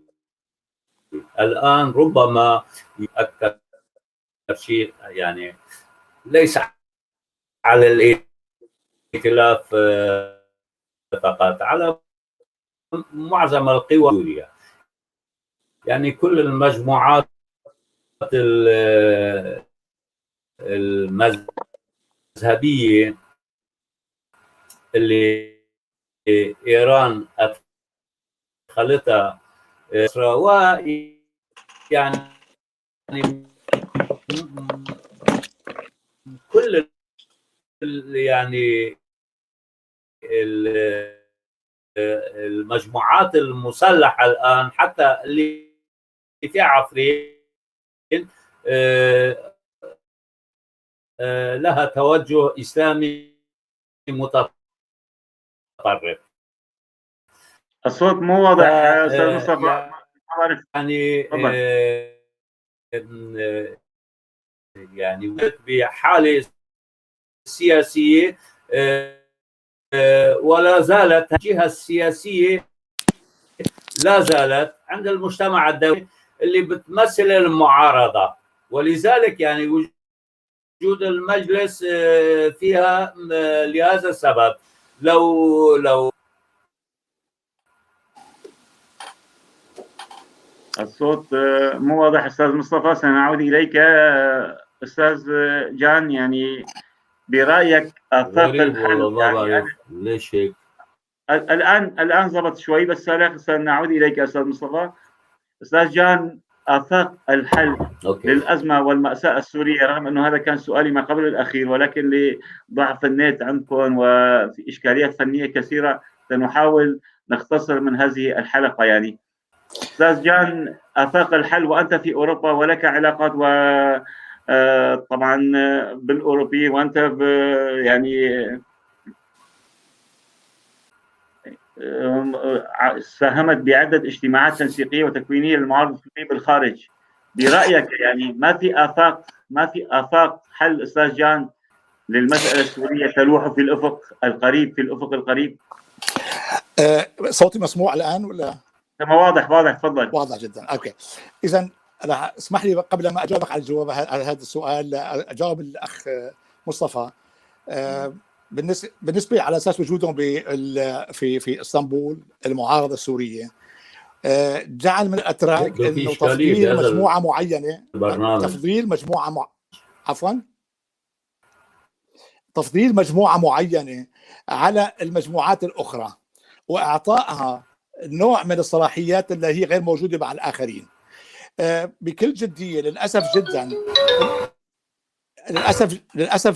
الآن ربما أكثر شيء يعني ليس على الائتلاف فقط، على معظم القوى السورية، يعني كل المجموعات المذهبية اللي إيران أدخلتها ويعني كل يعني المجموعات المسلحة الآن حتى اللي في عفرين لها توجه إسلامي متطرف. الصوت مو واضح أستاذ مصطفى. يعني يعني بحالة سياسية ولا زالت الجهة السياسية لا زالت عند المجتمع الدولي اللي بتمثل المعارضة، ولذلك يعني وجود المجلس فيها لهذا السبب. لو الصوت مو واضح أستاذ مصطفى، سنعود إليك أستاذ جان. يعني برأيك آفاق الحل يعني ليش هيك؟ الآن ضبط شوي، بس سنعود إليك أستاذ مصطفى. أستاذ جان، آفاق الحل للأزمة والمأساة السورية، رغم أنه هذا كان سؤالي ما قبل الأخير، ولكن لضعف النت عندكم وفي إشكاليات فنية كثيرة سنحاول نختصر من هذه الحلقة. يعني أستاذ جان، آفاق الحل، وأنت في أوروبا ولك علاقات طبعا بالأوروبي، وأنت يعني ساهمت بعدة اجتماعات تنسيقية وتكوينية للمعارضة السورية بالخارج. برأيك يعني ما في آفاق حل أستاذ جان للمسألة السورية تلوح في الأفق القريب؟ صوتي مسموع الآن ولا؟ واضح، تفضل. واضح جدا. اوكي، اذا انا اسمح لي قبل ما اجاوبك على هذا السؤال اجاوب الاخ مصطفى. بالنسبه على اساس وجودهم في اسطنبول المعارضه السوريه جعل من الاتراك انه تفضيل مجموعه معينه تفضيل مجموعه معينه على المجموعات الاخرى، واعطائها نوع من الصلاحيات اللي هي غير موجوده مع الاخرين. بكل جديه للاسف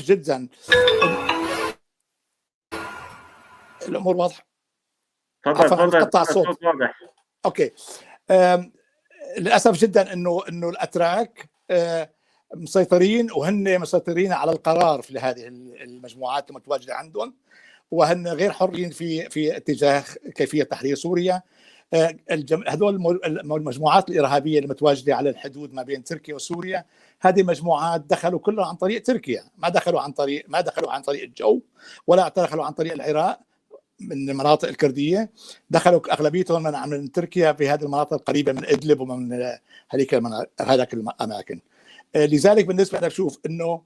جدا الامور واضحه. تفضل الصوت واضح. اوكي. للاسف جدا انه الاتراك مسيطرين، وهن مسيطرين على القرار في هذه المجموعات المتواجده عندهم، وهن غير حرين في اتجاه كيفيه تحرير سوريا. هذول المجموعات الارهابيه المتواجده على الحدود ما بين تركيا وسوريا، هذه مجموعات دخلوا كلها عن طريق تركيا، ما دخلوا عن طريق الجو، ولا دخلوا عن طريق العراق من المناطق الكرديه، دخلوا اغلبيتهم من تركيا في هذه المناطق القريبه من ادلب ومن هذيك الاماكن. لذلك بالنسبه لنا بشوف انه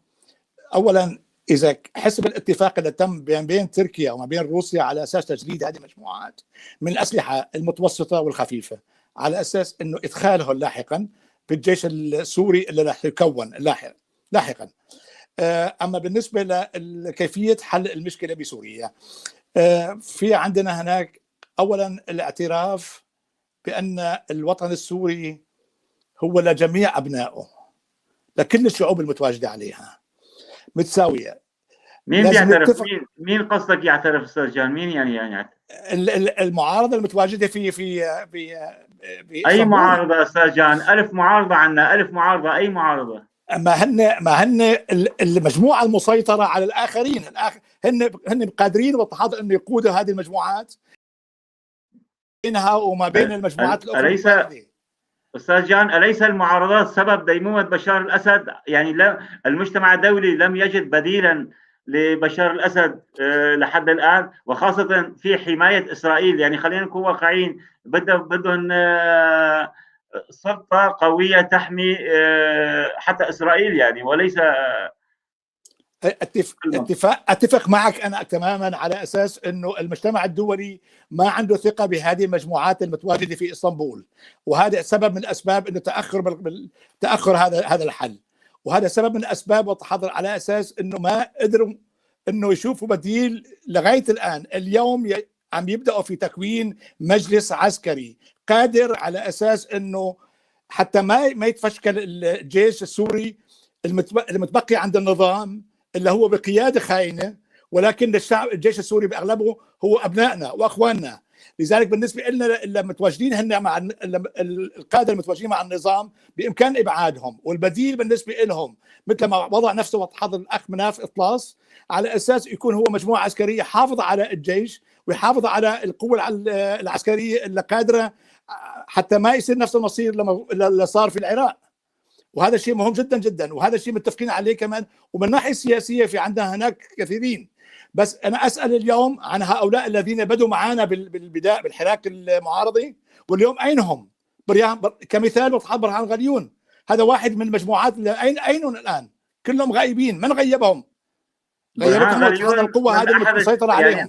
اولا اذا حسب الاتفاق اللي تم بين تركيا وما بين روسيا على اساس تجريد هذه المجموعات من الاسلحه المتوسطه والخفيفه، على اساس انه ادخالهم لاحقا في الجيش السوري اللي راح يكون لاحقا. اما بالنسبه لكيفيه حل المشكله بسوريا، في عندنا هناك اولا الاعتراف بان الوطن السوري هو لجميع ابنائه، لكل الشعوب المتواجده عليها متساويه. مين بيعترف؟ مين قصدك يعترف استاذ جان؟ مين يعني المعارضه المتواجده في اي معارضه استاذ جان؟ الف معارضه عنا، الف معارضه، اي معارضه؟ ما هن المجموعه المسيطره على الاخرين، هن قادرين والتحاضر انه يقودوا هذه المجموعات بينها وما بين المجموعات الاخرى أليس المعارضة. أستاذ جان، أليس المعارضات سبب ديمومة بشار الأسد؟ يعني المجتمع الدولي لم يجد بديلا لبشار الأسد لحد الآن، وخاصة في حماية إسرائيل. يعني خلينا نكون واقعيين، بدهم سلطة قوية تحمي حتى إسرائيل يعني، وليس اتفق معك انا تماما على اساس انه المجتمع الدولي ما عنده ثقه بهذه المجموعات المتواجده في اسطنبول، وهذا سبب من اسباب انه تاخر هذا الحل، وهذا سبب من اسباب والتحضر على اساس انه ما قدروا انه يشوفوا بديل لغايه الان. اليوم عم يبداوا في تكوين مجلس عسكري قادر على اساس انه حتى ما يتفشكل الجيش السوري المتبقي عند النظام اللي هو بقياده خاينه، ولكن الجيش السوري باغلبه هو ابنائنا واخواننا. لذلك بالنسبه لنا اللي متواجدين هن مع القاده المتواجدين مع النظام بامكان ابعادهم، والبديل بالنسبه لهم مثل ما وضع نفسه وتحضر الاخ مناف اطلاس على اساس يكون هو مجموعه عسكريه حافظه على الجيش ويحافظ على القوه العسكريه اللي قادره حتى ما يصير نفس المصير اللي صار في العراق. وهذا الشيء مهم جدا جدا، وهذا الشيء متفقين عليه كمان. ومن الناحيه السياسيه في عندنا هناك كثيرين، بس انا اسال اليوم عن هؤلاء الذين بدوا معنا بالبدايه بالحراك المعارضي، واليوم اين هم؟ كمثال برهان غليون، هذا واحد من المجموعات اللي اين الان؟ كلهم غائبين، من غيبهم؟ غيبتهم القوه هذه المسيطره عليهم.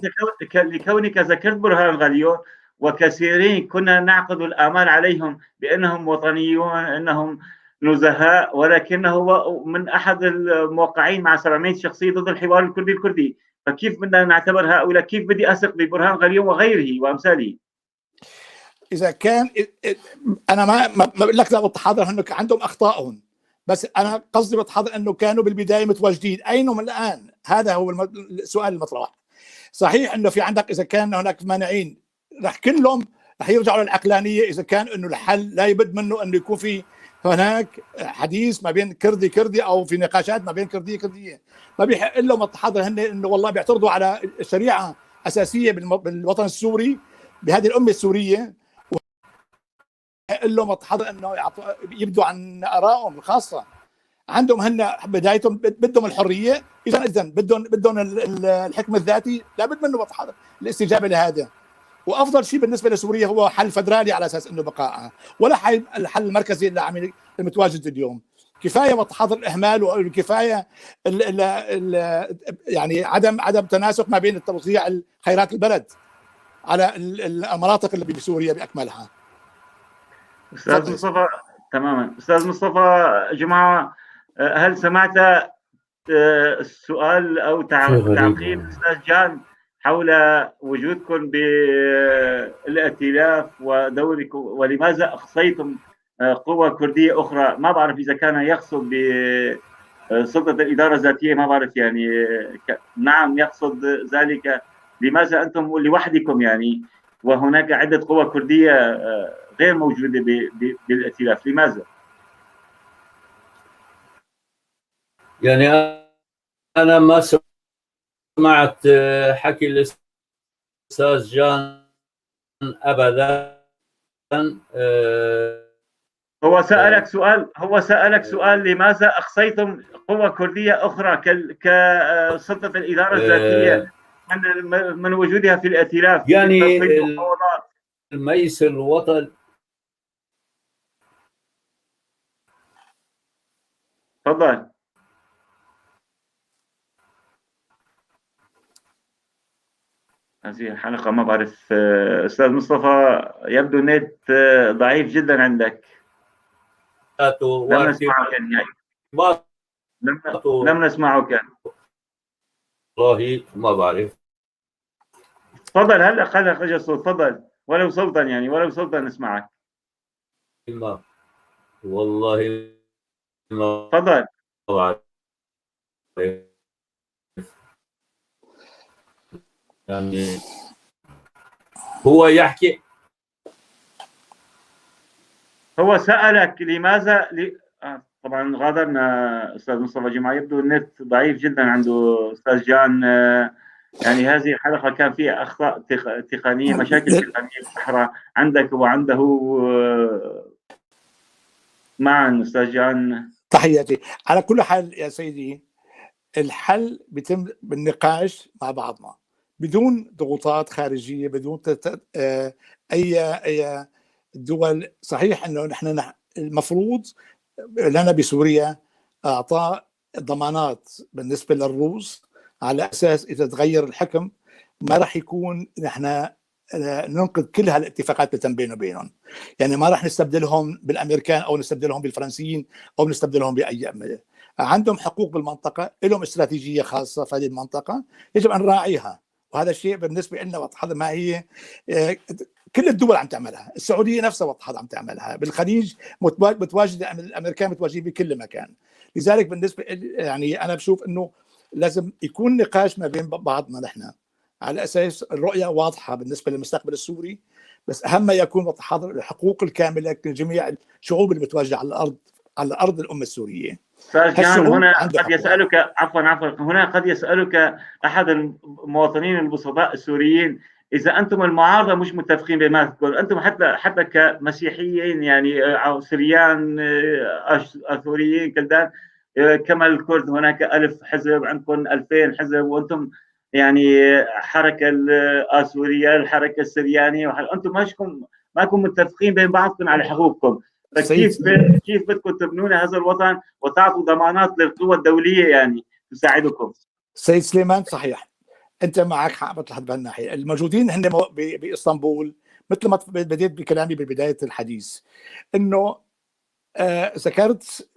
يعني لكونك ذكرت برهان غليون، وكثيرين كنا نعقد الآمال عليهم بأنهم وطنيون، أنهم نزهاء، ولكنه هو من أحد الموقعين مع 700 شخصية ضد الحوار الكردي. فكيف بدنا نعتبر هؤلاء؟ كيف بدي أثق ببرهان غليون وغيره وأمثاله؟ إذا كان أنا ما بقول لك لا بالتحاضر أنه عندهم أخطائهم، بس أنا قصدي بالتحاضر أنه كانوا بالبداية متواجدين، أينهم الآن؟ هذا هو السؤال المطروح. صحيح أنه في عندك إذا كان هناك مانعين كلهم رح يرجعوا للعقلانية، إذا كان أنه الحل لا يبد منه أنه يكون في هناك حديث ما بين كردي او في نقاشات ما بين كرديه. ما بيحق لهم التحاضر هن انه والله بيعترضوا على الشريعه اساسيه بالوطن السوري بهذه الامه السوريه، وبيحق لهم التحاضر انه يبدوا عن ارائهم الخاصه. عندهم هن بدايتهم بدهم الحريه، اذا بدهم الحكم الذاتي، لابد منه التحاضر الاستجابه لهذا. وافضل شيء بالنسبه لسوريا هو حل فدرالي على اساس انه بقائها، ولا الحل المركزي اللي المتواجد اليوم. كفايه متحضر الاهمال، وكفايه يعني عدم تناسق ما بين توزيع خيرات البلد على المناطق اللي بسوريا باكملها. استاذ مصطفى، تماما. استاذ مصطفى جماعه، هل سمعت السؤال او تعقيب استاذ جان حول وجودكم بالائتلاف ودوركم، ولماذا أخصيتم قوة كردية أخرى؟ ما بعرف إذا كان يقصد بسلطة الإدارة الذاتية، ما بعرف يعني. نعم يقصد ذلك. لماذا أنتم لوحدكم يعني، وهناك عدة قوى كردية غير موجودة بالائتلاف؟ لماذا؟ يعني أنا ما سمعت حكي الأستاذ جان أبدا. هو سألك سؤال لماذا أخصيتم قوة كردية أخرى كسلطة الإدارة الذاتية من وجودها في الائتلاف؟ يعني الميس الوطن. تفضل. هذه الحلقة ما بعرف. أستاذ مصطفى يبدو النت ضعيف جدا عندك. لم نسمعك يعني. لم نسمعك يعني. والله ما بعرف. تفضل، هلا خرج الصوت. تفضل، ولو صوتا يعني، ولو صوتا نسمعك. ما والله ما تفضل. بعرف. يعني هو يحكي، هو سألك لماذا طبعا غادرنا استاذ مصطفى جمعه، يبدو النت ضعيف جدا عنده استاذ جان. يعني هذه الحلقه كان فيها اخطاء تقنيه، مشاكل تقنيه بحرة عندك وعنده معا. استاذ جان تحياتي. على كل حال يا سيدي، الحل بيتم بالنقاش مع بعضنا بدون ضغوطات خارجيه، بدون اي دول. صحيح انه نحن المفروض لنا بسوريا اعطاء ضمانات بالنسبه للروس، على اساس اذا تغير الحكم ما راح يكون نحن ننقذ كل هالاتفاقات اللي تم بينه وبينهم. يعني ما راح نستبدلهم بالامريكان او نستبدلهم بالفرنسيين او نستبدلهم باي. عندهم حقوق بالمنطقه، لهم استراتيجيه خاصه في هذه المنطقه يجب ان نراعيها، وهذا الشيء بالنسبه لنا واضح. هذا ما هي كل الدول عم تعملها، السعوديه نفسها واضحه عم تعملها، بالخليج متواجده، الامريكان متواجدين بكل مكان. لذلك بالنسبه يعني انا بشوف انه لازم يكون نقاش ما بين بعضنا نحن على اساس الرؤيه واضحه بالنسبه للمستقبل السوري، بس اهم ما يكون الحقوق الكامله لجميع الشعوب اللي متواجده على ارض الامه السوريه. استاذ جان، هنا قد يسالك عفوا هنا قد يسالك احد المواطنين البسطاء السوريين، اذا انتم المعارضه مش متفقين بما تقول انتم، حتى كمسيحيين يعني سوريان اثوريين كلدان كما الكرد، هناك 1000 حزب، عندكم 2000 حزب، وانتم يعني حركه الاسوريه، الحركه السريانيه، انتم ماكم متفقين بين بعضكم على حقوقكم. كيف بدكم تبنون هذا الوطن وتعطوا ضمانات للقوى الدوليه يعني تساعدكم؟ سيد سليمان، صحيح انت معك حق بتلاحظ بهالناحيه. الموجودين هن باسطنبول، مثل ما بديت بكلامي ببدايه الحديث، انه ذكرت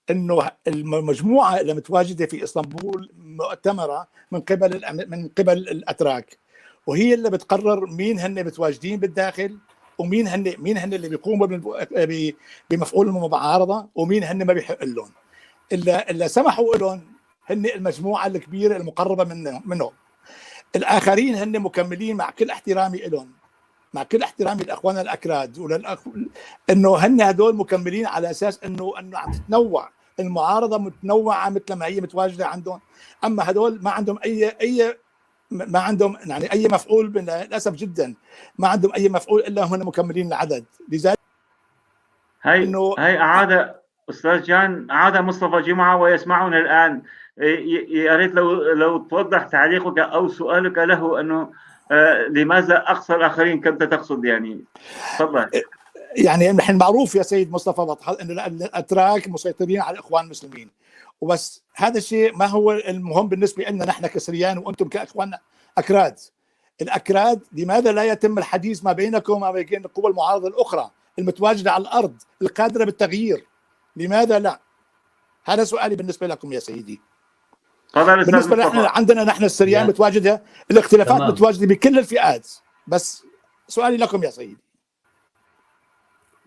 انه المجموعه اللي متواجده في اسطنبول مؤتمره من قبل الاتراك، وهي اللي بتقرر مين هن متواجدين بالداخل، ومين هن اللي بيقوموا بمفعول المعارضه، ومين هن ما بيحق لهم. اللي سمحوا لهم هن المجموعه الكبيره المقربه منهم. الاخرين هن مكملين، مع كل احترامي لهم، مع كل احترامي لاخواننا الاكراد انه هن هدول مكملين على اساس انه عم تتنوع المعارضه، متنوعه مثل ما هي متواجده عندهم. اما هدول ما عندهم ما عندهم يعني اي مفعول، للاسف جدا ما عندهم اي مفعول الا هن مكملين العدد. لذلك هي اعاد استاذ جان، اعاد مصطفى جمعه ويسمعنا الان. يا ريت لو توضح تعليقك او سؤالك له، انه لماذا اقصى الاخرين كنت تقصد يعني؟ تفضل. يعني نحن معروف يا سيد مصطفى واضح انه الاتراك مسيطرين على الاخوان المسلمين، وبس هذا الشيء ما هو المهم بالنسبه لنا نحن كسريان وانتم كاخوان اكراد. الاكراد لماذا لا يتم الحديث ما بينكم وما بين القوى المعارضه الاخرى المتواجده على الارض القادره بالتغيير؟ لماذا لا؟ هذا سؤالي بالنسبه لكم يا سيدي. بالنسبه لنا عندنا نحن السريان متواجده، الاختلافات متواجده بكل الفئات، بس سؤالي لكم يا سيدي.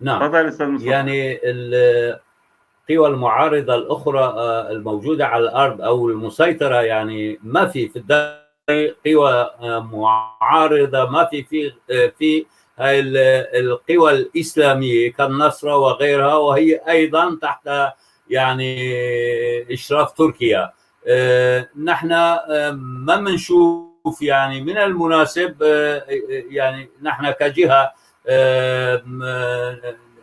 نعم، يعني القوى المعارضه الاخرى الموجوده على الارض او المسيطره، يعني ما في الداخل قوى معارضه، ما في هاي القوى الاسلاميه كالنصره وغيرها، وهي ايضا تحت يعني اشراف تركيا. نحن ما بنشوف يعني من المناسب، يعني نحن كجهه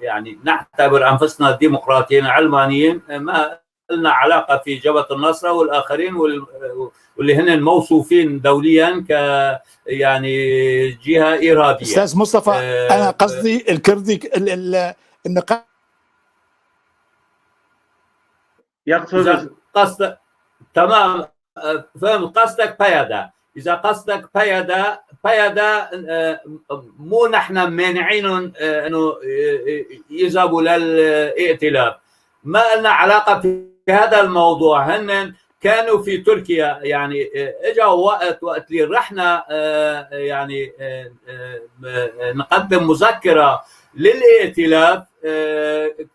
يعني نعتبر انفسنا ديمقراطيين علمانيين، ما لنا علاقه في جبهه النصره والاخرين واللي هن موصوفين دوليا ك يعني جهه ارهابيه. استاذ مصطفى، انا قصدي الكردي النقاش يقصد قصد تمام، فهمت قصدك بيادا. إذا قصدك بيادا مو نحن مانعين أنه يذهبوا للائتلاف، ما لنا علاقة في هذا الموضوع. هن كانوا في تركيا، يعني اجوا وقت اللي رحنا يعني نقدم مذكرة للائتلاف،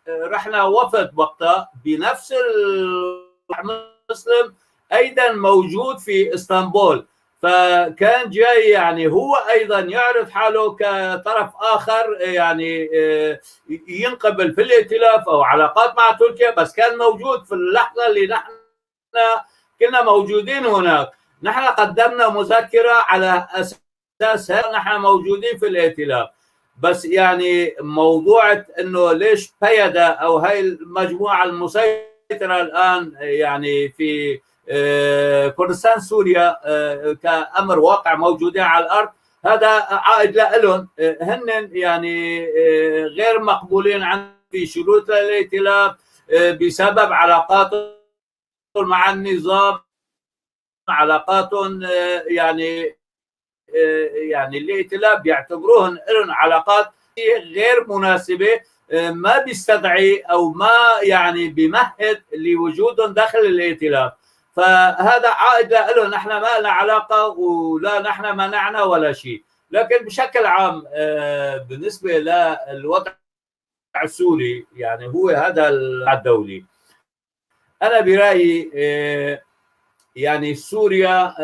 رحنا وفد وقتها بنفس المسلم ايضا موجود في اسطنبول، فكان جاي يعني هو ايضا يعرض حاله كطرف اخر يعني ينقبل في الائتلاف او علاقات مع تركيا، بس كان موجود في اللحظه اللي نحن كنا موجودين هناك. نحن قدمنا مذكره على اساس نحن موجودين في الائتلاف، بس يعني موضوع انه ليش بيدا او هاي المجموعه المسيطره الان يعني في كردستان سوريا كأمر واقع موجودين على الأرض، هذا عائد لهم. هن يعني غير مقبولين في شروط الائتلاف بسبب علاقاتهم مع النظام، علاقاتهم يعني الائتلاف بيعتبروهن لهم علاقات غير مناسبة، ما بيستدعي أو ما يعني بيمهد لوجودهم داخل الائتلاف. فهذا عائد له، نحن ما لنا علاقة ولا نحن منعنا ولا شيء. لكن بشكل عام بالنسبة للوضع السوري يعني هو هذا الدولي. أنا برأيي يعني سوريا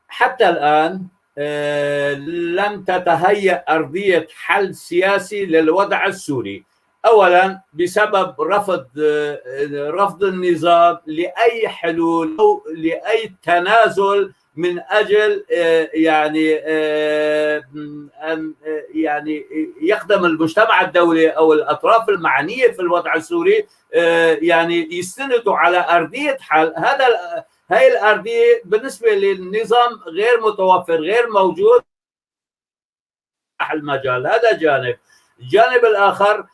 حتى الآن لم تتهيأ أرضية حل سياسي للوضع السوري، أولا بسبب رفض النظام لأي حلول أو لأي تنازل من أجل يعني أن يعني يقدم المجتمع الدولي أو الأطراف المعنية في الوضع السوري يعني يستندوا على أرضية حل. هاي الأرضية بالنسبة للنظام غير متوفر، غير موجود المجال. هذا جانب. الجانب الآخر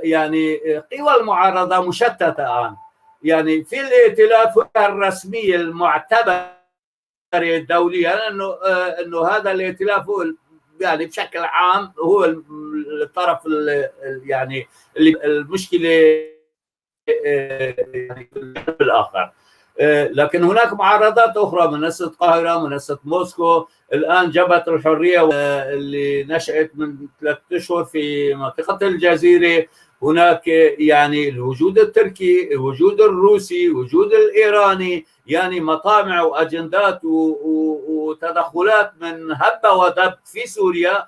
يعني قوى المعارضة مشتتة الآن، يعني في الائتلاف الرسمية المعتبرة دوليا انه هذا الائتلاف هو يعني بشكل عام هو الطرف يعني المشكلة يعني الآخر. لكن هناك معارضات أخرى، منصة القاهرة، منصة موسكو، الآن جبهة الحرية اللي نشأت من 3 أشهر في منطقة الجزيرة. هناك يعني الوجود التركي، الوجود الروسي، الوجود الإيراني، يعني مطامع وأجندات وتدخلات من هب ودب في سوريا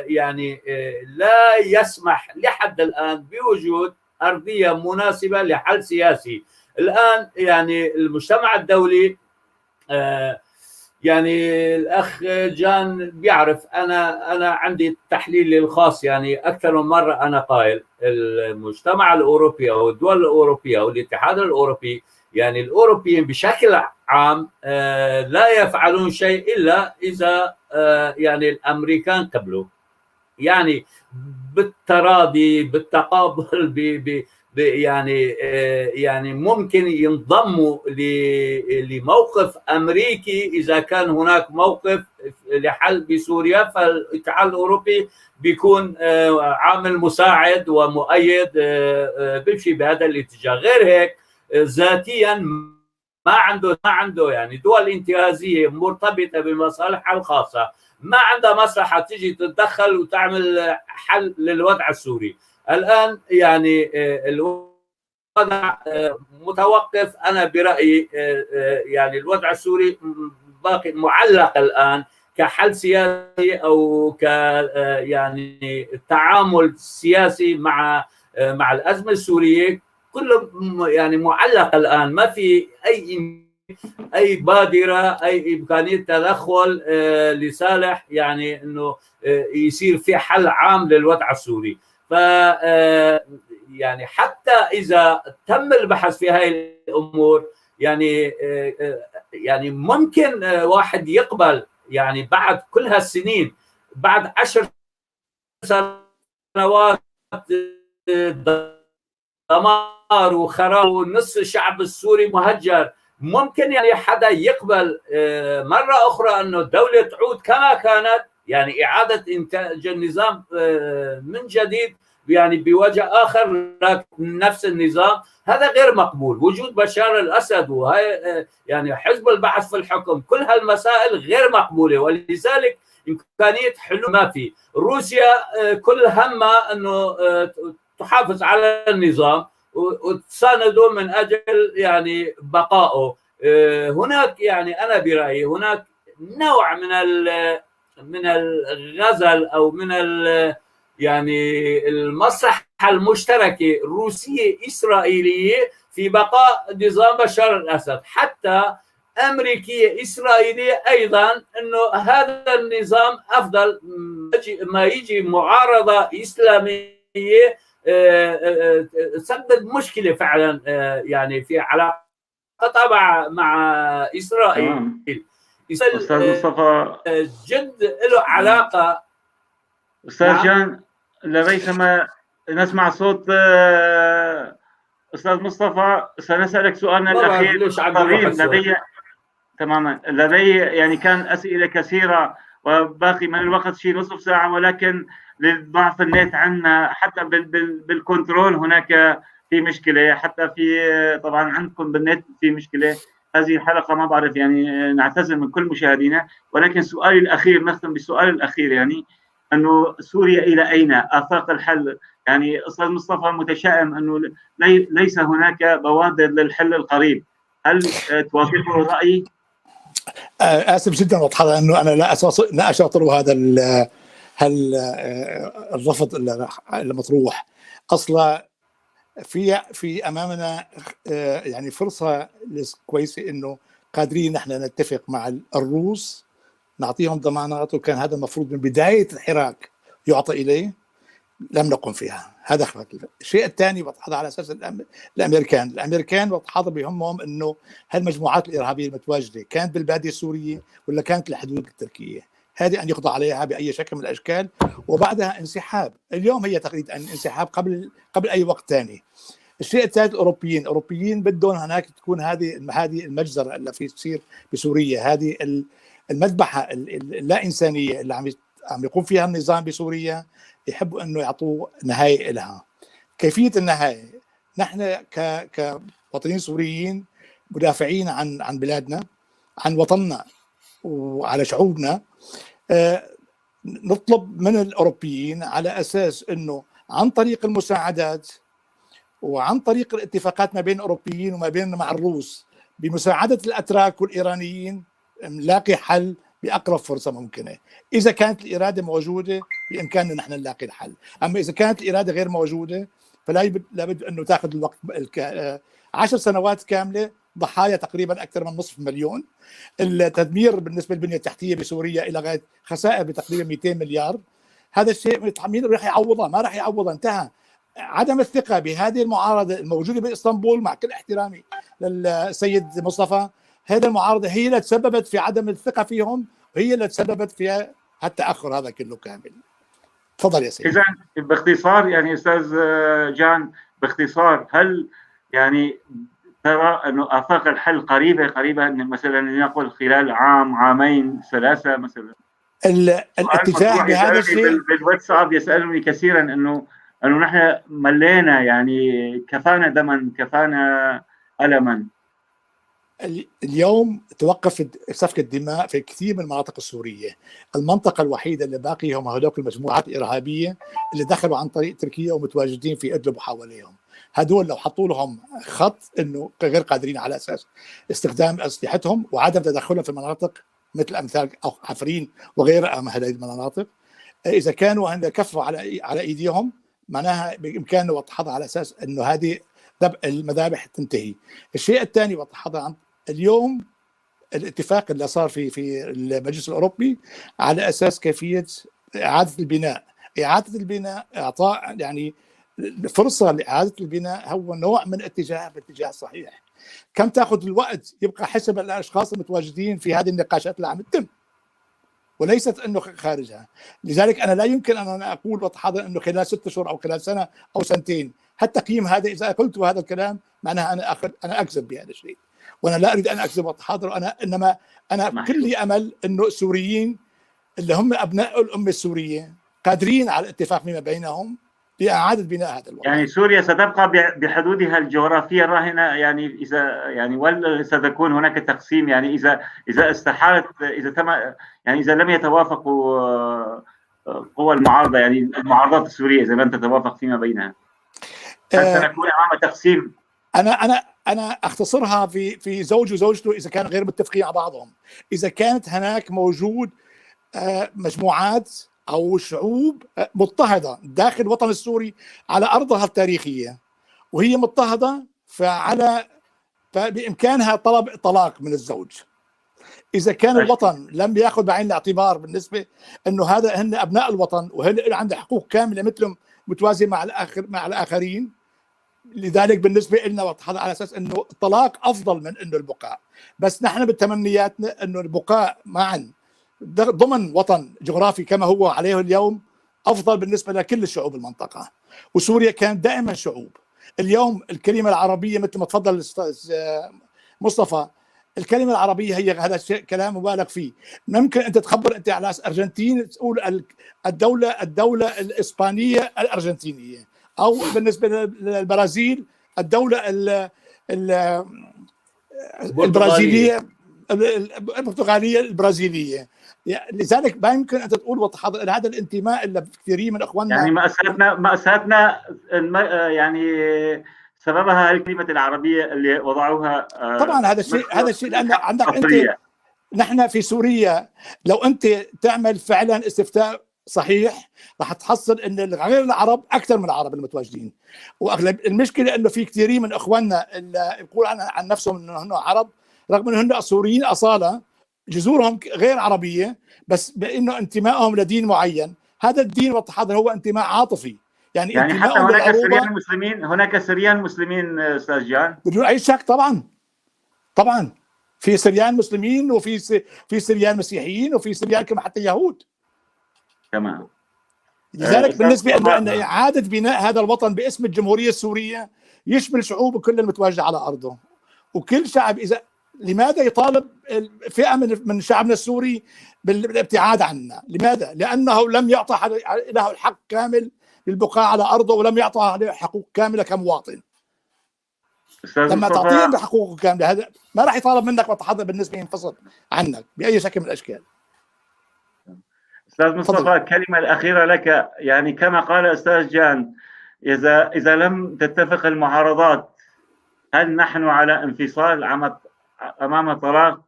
يعني لا يسمح لحد الآن بوجود أرضية مناسبة لحل سياسي. الآن يعني المجتمع الدولي يعني الأخ جان بيعرف أنا عندي تحليلي الخاص، يعني أكثر من مرة أنا قائل المجتمع الأوروبي أو الدول الأوروبية أو الاتحاد الأوروبي، يعني الأوروبيين بشكل عام لا يفعلون شيء إلا إذا يعني الأمريكان قبلوا، يعني بالتراضي بالتقابل يعني ممكن ينضموا لموقف أمريكي إذا كان هناك موقف لحل بسوريا، فالاتحاد الأوروبي بيكون عامل مساعد ومؤيد بيمشي بهذا الاتجاه. غير هيك ذاتيا ما عنده يعني دول انتهازية مرتبطة بمصالحها الخاصة، ما عندها مصلحة تيجي تتدخل وتعمل حل للوضع السوري. الآن يعني الوضع متوقف. أنا برأيي يعني الوضع السوري باقي معلق الآن كحل سياسي أو ك يعني تعامل سياسي مع الأزمة السورية، كله يعني معلق الآن، ما في أي بادرة أي إمكانية تدخل لصالح يعني أنه يصير في حل عام للوضع السوري. ف يعني حتى إذا تم البحث في هاي الأمور يعني ممكن واحد يقبل يعني بعد كل هالسنين، بعد 10 سنوات دمار وخراب ونصف الشعب السوري مهجر، ممكن يعني حدا يقبل مرة أخرى أنه الدولة تعود كما كانت، يعني إعادة إنتاج النظام من جديد يعني بوجه آخر نفس النظام. هذا غير مقبول. وجود بشار الأسد وهي يعني حزب البعث في الحكم، كل هالمسائل غير مقبولة، ولذلك إمكانية حلول ما في. روسيا كل همها أنه تحافظ على النظام وتسانده من أجل يعني بقائه. هناك يعني أنا برأيي هناك نوع من الغزل أو من يعني المصلحة المشتركة الروسية إسرائيلية في بقاء نظام بشار الأسد، حتى أمريكية إسرائيلية أيضا أنه هذا النظام أفضل ما يجي معارضة إسلامية تسبب مشكلة فعلا يعني في علاقة مع إسرائيل. أستاذ مصطفى جد له علاقة. أستاذ جان لريثما نسمع صوت أستاذ مصطفى. سنسألك سؤالنا الأخير لدي تماما. لدي يعني كان أسئلة كثيرة وباقي من الوقت شيء نصف ساعة، ولكن لضعف النت عندنا حتى بالكنترول هناك في مشكلة، حتى في طبعا عندكم بالنت في مشكلة. هذه الحلقة ما بعرف يعني نعتذر من كل مشاهدينا، ولكن سؤالي الأخير نختم بالسؤال الأخير، يعني أنه سوريا إلى أين؟ آفاق الحل. يعني أستاذ مصطفى متشائم أنه ليس هناك بوادر للحل القريب، هل توافقه الرأي؟ آسف جدا واضح أنه أنا لا أشاطر هذا الرفض المطروح. أصلا في أمامنا يعني فرصة كويسة إنه قادرين نحن نتفق مع الروس، نعطيهم ضمانات، وكان هذا المفروض من بداية الحراك يعطى إليه، لم نقم فيها. هذا الشيء الثاني بتحضر على أساس الأمريكان بتحضر بهمهم إنه هالمجموعات الإرهابية المتواجدة كانت بالبادية السورية ولا كانت الحدود التركية، هذه أن يقضى عليها بأي شكل من الأشكال، وبعدها انسحاب. اليوم هي تقريبا انسحاب قبل أي وقت ثاني. الشيء الثالث الأوروبيين بدهم هناك تكون هذه المجزرة اللي في تصير بسوريا، هذه المذبحة اللا إنسانية اللي عم يقوم فيها النظام بسوريا، يحبوا أنه يعطوا نهاية لها. كيفية النهاية؟ نحن كوطنيين سوريين مدافعين عن بلادنا، عن وطننا وعلى شعوبنا، نطلب من الأوروبيين على أساس أنه عن طريق المساعدات وعن طريق الاتفاقات ما بين الأوروبيين وما بيننا مع الروس بمساعدة الأتراك والإيرانيين نلاقي حل بأقرب فرصة ممكنة. إذا كانت الإرادة موجودة بإمكاننا نحن نلاقي الحل، أما إذا كانت الإرادة غير موجودة فلا لابد أنه تأخذ الوقت. 10 سنوات كاملة، ضحايا تقريبا أكثر من 500,000، التدمير بالنسبة للبنية التحتية بسوريا إلى غاية خسائر بتقريبا 200 مليار. هذا الشيء مين راح يعوضه؟ ما راح يعوضه، انتهى. عدم الثقة بهذه المعارضة الموجودة بإسطنبول، مع كل احترامي للسيد مصطفى، هذه المعارضة هي اللي تسببت في عدم الثقة فيهم، وهي اللي تسببت في التأخر هذا كله كامل. تفضل يا سيدي. إذا باختصار يعني أستاذ جان، باختصار، هل يعني ترى أنه آفاق الحل قريبة مثلا لنقل خلال عام، عامين، 3 مثلا؟ الاتجاه بهذا الشيء بالواتساب يسألوني كثيرا أنه نحن ملينا، يعني كفانا دما، كفانا ألما. اليوم توقف سفك الدماء في كثير من المناطق السورية. المنطقة الوحيدة اللي باقي هم هذوك المجموعات الإرهابية اللي دخلوا عن طريق تركيا ومتواجدين في إدلب وحواليهم. هدول لو حطوا لهم خط إنه غير قادرين على أساس استخدام أسلحتهم وعدم تدخلهم في المناطق مثل أمثال أو عفرين وغيرها من هذه المناطق، إذا كانوا هن كفوا على أيديهم، معناها بإمكاننا وضحها على أساس إنه هذه المذابح تنتهي. الشيء الثاني وضحها عن اليوم الاتفاق اللي صار في المجلس الأوروبي على أساس كيفية إعادة البناء، إعطاء يعني فرصة لإعادة البناء، هو نوع من الاتجاه الصحيح. كم تأخذ الوقت يبقى حسب الأشخاص المتواجدين في هذه النقاشات اللي عم تتم، وليست انه خارجها. لذلك انا لا يمكن ان انا اقول واتحاضر انه خلال 6 شهور او خلال سنه او سنتين. التقييم هذا اذا قلت هذا الكلام معناها انا اكذب بهذا الشيء، وانا لا اريد ان اكذب واتحاضر. انما انا كل امل انه السوريين اللي هم ابناء الامه السوريه قادرين على الاتفاق فيما بينهم لإعادة بناء هذا الوضع. يعني سوريا ستبقى بحدودها الجغرافية الراهنة، يعني إذا يعني ولا ستكون هناك تقسيم، يعني إذا استحالت، إذا تم، يعني إذا لم يتوافقوا قوى المعارضة، يعني المعارضات السورية إذا لم تتوافق فيما بينها، هل سنكون أمام تقسيم؟ انا اختصرها في زوج وزوجته اذا كانوا غير متفقين على بعضهم. اذا كانت هناك موجود مجموعات او شعوب مضطهده داخل الوطن السوري على ارضها التاريخيه وهي مضطهده، فبامكانها طلب طلاق من الزوج. اذا كان الوطن لم ياخذ بعين الاعتبار بالنسبه انه هذا هن ابناء الوطن وهن عندهم حقوق كامله مثلهم متوازيه مع الاخرين، لذلك بالنسبه لنا على اساس انه الطلاق افضل من انه البقاء. بس نحن بتمنياتنا انه البقاء معا ضمن وطن جغرافي كما هو عليه اليوم افضل بالنسبه لكل الشعوب المنطقه. وسوريا كانت دائما شعوب. اليوم الكلمه العربيه مثل ما تفضل الاستاذ مصطفى، الكلمه العربيه هي هذا الشيء كلام مبالغ فيه. ممكن انت تخبر انت على ارجنتين تقول الدوله الاسبانيه الارجنتينيه، او بالنسبه للبرازيل الدوله البرازيليه البرتغاليه البرازيليه. لذلك ما يمكن ان تقول هذا الانتماء الا كثيرين من اخواننا. يعني مأساتنا يعني سببها الكلمة العربية اللي وضعوها. طبعا هذا الشيء لان عندك انت، نحن في سوريا لو انت تعمل فعلا استفتاء صحيح راح تحصل ان غير العرب اكثر من العرب المتواجدين. واغلب المشكله انه في كثيرين من اخواننا اللي يقول عن نفسهم انه هم عرب رغم انه هم سوريين اصاله، جذورهم غير عربيه، بس بانه انتمائهم لدين معين. هذا الدين والتحضر هو انتماء عاطفي، يعني حتى هناك سريان مسلمين استاذ جان بدون اي شك. طبعا في سريان مسلمين وفي سريان مسيحيين وفي سريان كما حتى يهود. تمام. لذلك بالنسبه ان اعاده بناء هذا الوطن باسم الجمهوريه السوريه يشمل شعوب كل المتواجده على ارضه وكل شعب. لماذا يطالب فئه من شعبنا السوري بالابتعاد عنا؟ لماذا؟ لانه لم يعطى له الحق كامل للبقاء على ارضه ولم يعطى عليه حقوق كامله كمواطن. لما تعطيه حقوقه كامله هذا ما راح يطالب منك وتحضر بالنسبه ينفصل عنك باي شكل من الاشكال. استاذ مصطفى الكلمه الاخيره لك. يعني كما قال استاذ جان، اذا لم تتفق المعارضات هل نحن على انفصال امام طلاق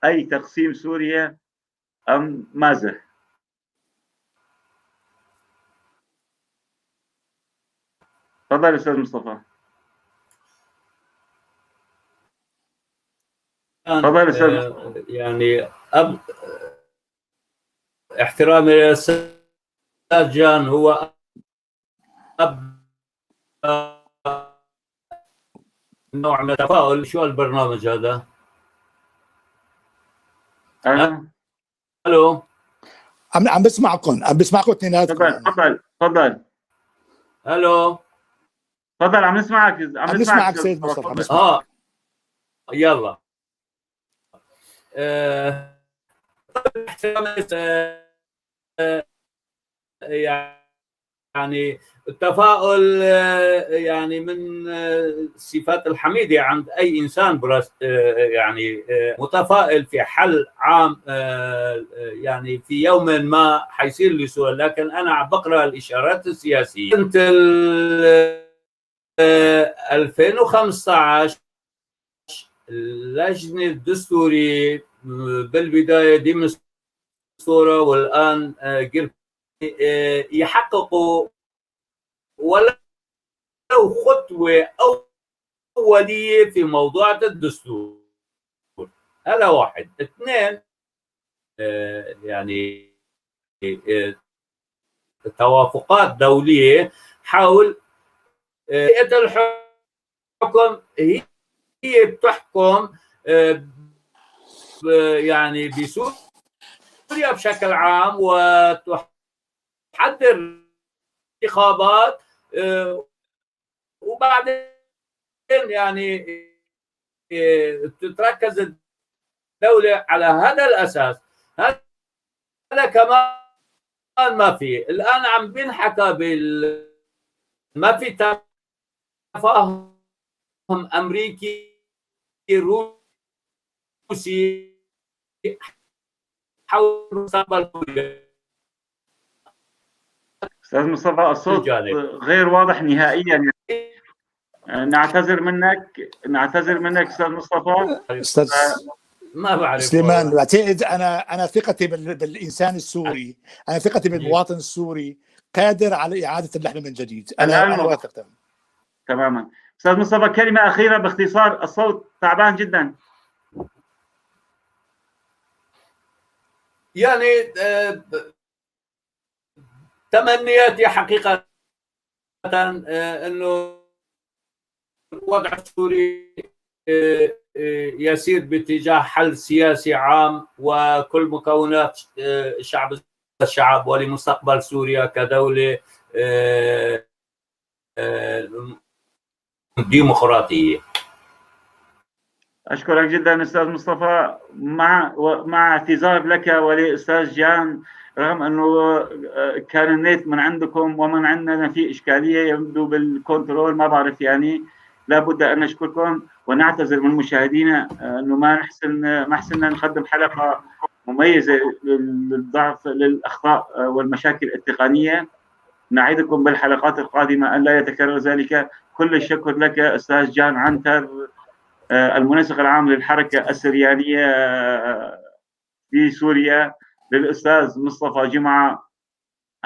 اي تقسيم سوريا ام ماذا؟ تفضل استاذ مصطفى. تفضل استاذ. يعني احترامي للاستاذ جان هو نوع من التفاؤل. شو البرنامج هذا؟ الو عم بسمعكم اثنيناتكم. تفضل. الو تفضل عم نسمعك سيد مصطفى. يلا. يعني التفاؤل يعني من الصفات الحميدة عند أي إنسان يعني متفائل في حل عام يعني في يوم ما حيصير لسوريا. لكن أنا بقرأ الإشارات السياسية. كنت 2015 اللجنة الدستوري بالبداية دي مستورة والآن يحققوا ولو خطوة أولية في موضوع الدستور. هذا واحد. اثنين، يعني توافقات دولية حول الحكم هي بتحكم يعني بسوريا بشكل عام وتحضر انتخابات وبعدين يعني تتركز الدولة على هذا الأساس. هذا كمان ما في. الآن عم بنحكى ما في تفاهم أمريكي روسي حول مستقبل سوريا. استاذ مصطفى الصوت غير واضح نهائيا. نعتذر منك استاذ مصطفى. استاذ ما بعرف سليمان، بعتقد انا ثقتي بالانسان السوري، انا ثقتي بالمواطن السوري قادر على اعاده اللحمه من جديد. انا واثق تماما. استاذ مصطفى كلمه اخيره باختصار، الصوت تعبان جدا. يعني تمنياتي حقيقه انه الوضع السوري يسير باتجاه حل سياسي عام وكل مكونات الشعب ولمستقبل سوريا كدولة ديمقراطية. أشكرك جدا أستاذ مصطفى، مع اعتذار لك ولأستاذ جان، رغم أنه كان النت من عندكم ومن عندنا في إشكالية يبدو بالكنترول، ما بعرف يعني. لابد أن نشكركم ونعتذر من مشاهدينا أنه ما حسنا نقدم حلقة مميزة للضعف للأخطاء والمشاكل التقنية. نعدكم بالحلقات القادمة أن لا يتكرر ذلك. كل الشكر لك أستاذ جان عنتر، المنسق العام للحركة السريانية في سوريا، للأستاذ مصطفى جمعة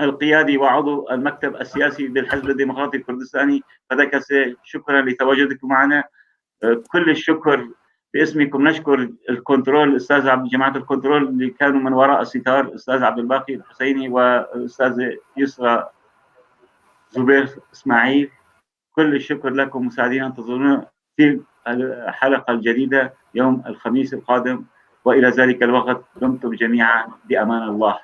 القيادي وعضو المكتب السياسي للحزب الديمقراطي الكردستاني فدكسة، شكرا لتواجدكم معنا. كل الشكر باسمكم. نشكر الكنترول، الأستاذ جماعة الكنترول اللي كانوا من وراء الستار، الأستاذ عبد الباقي الحسيني والأستاذة يسرى زبير إسماعيل. كل الشكر لكم مساعدين، انتظرونا في الحلقة الجديدة يوم الخميس القادم، وإلى ذلك الوقت دمتم جميعا بأمان الله.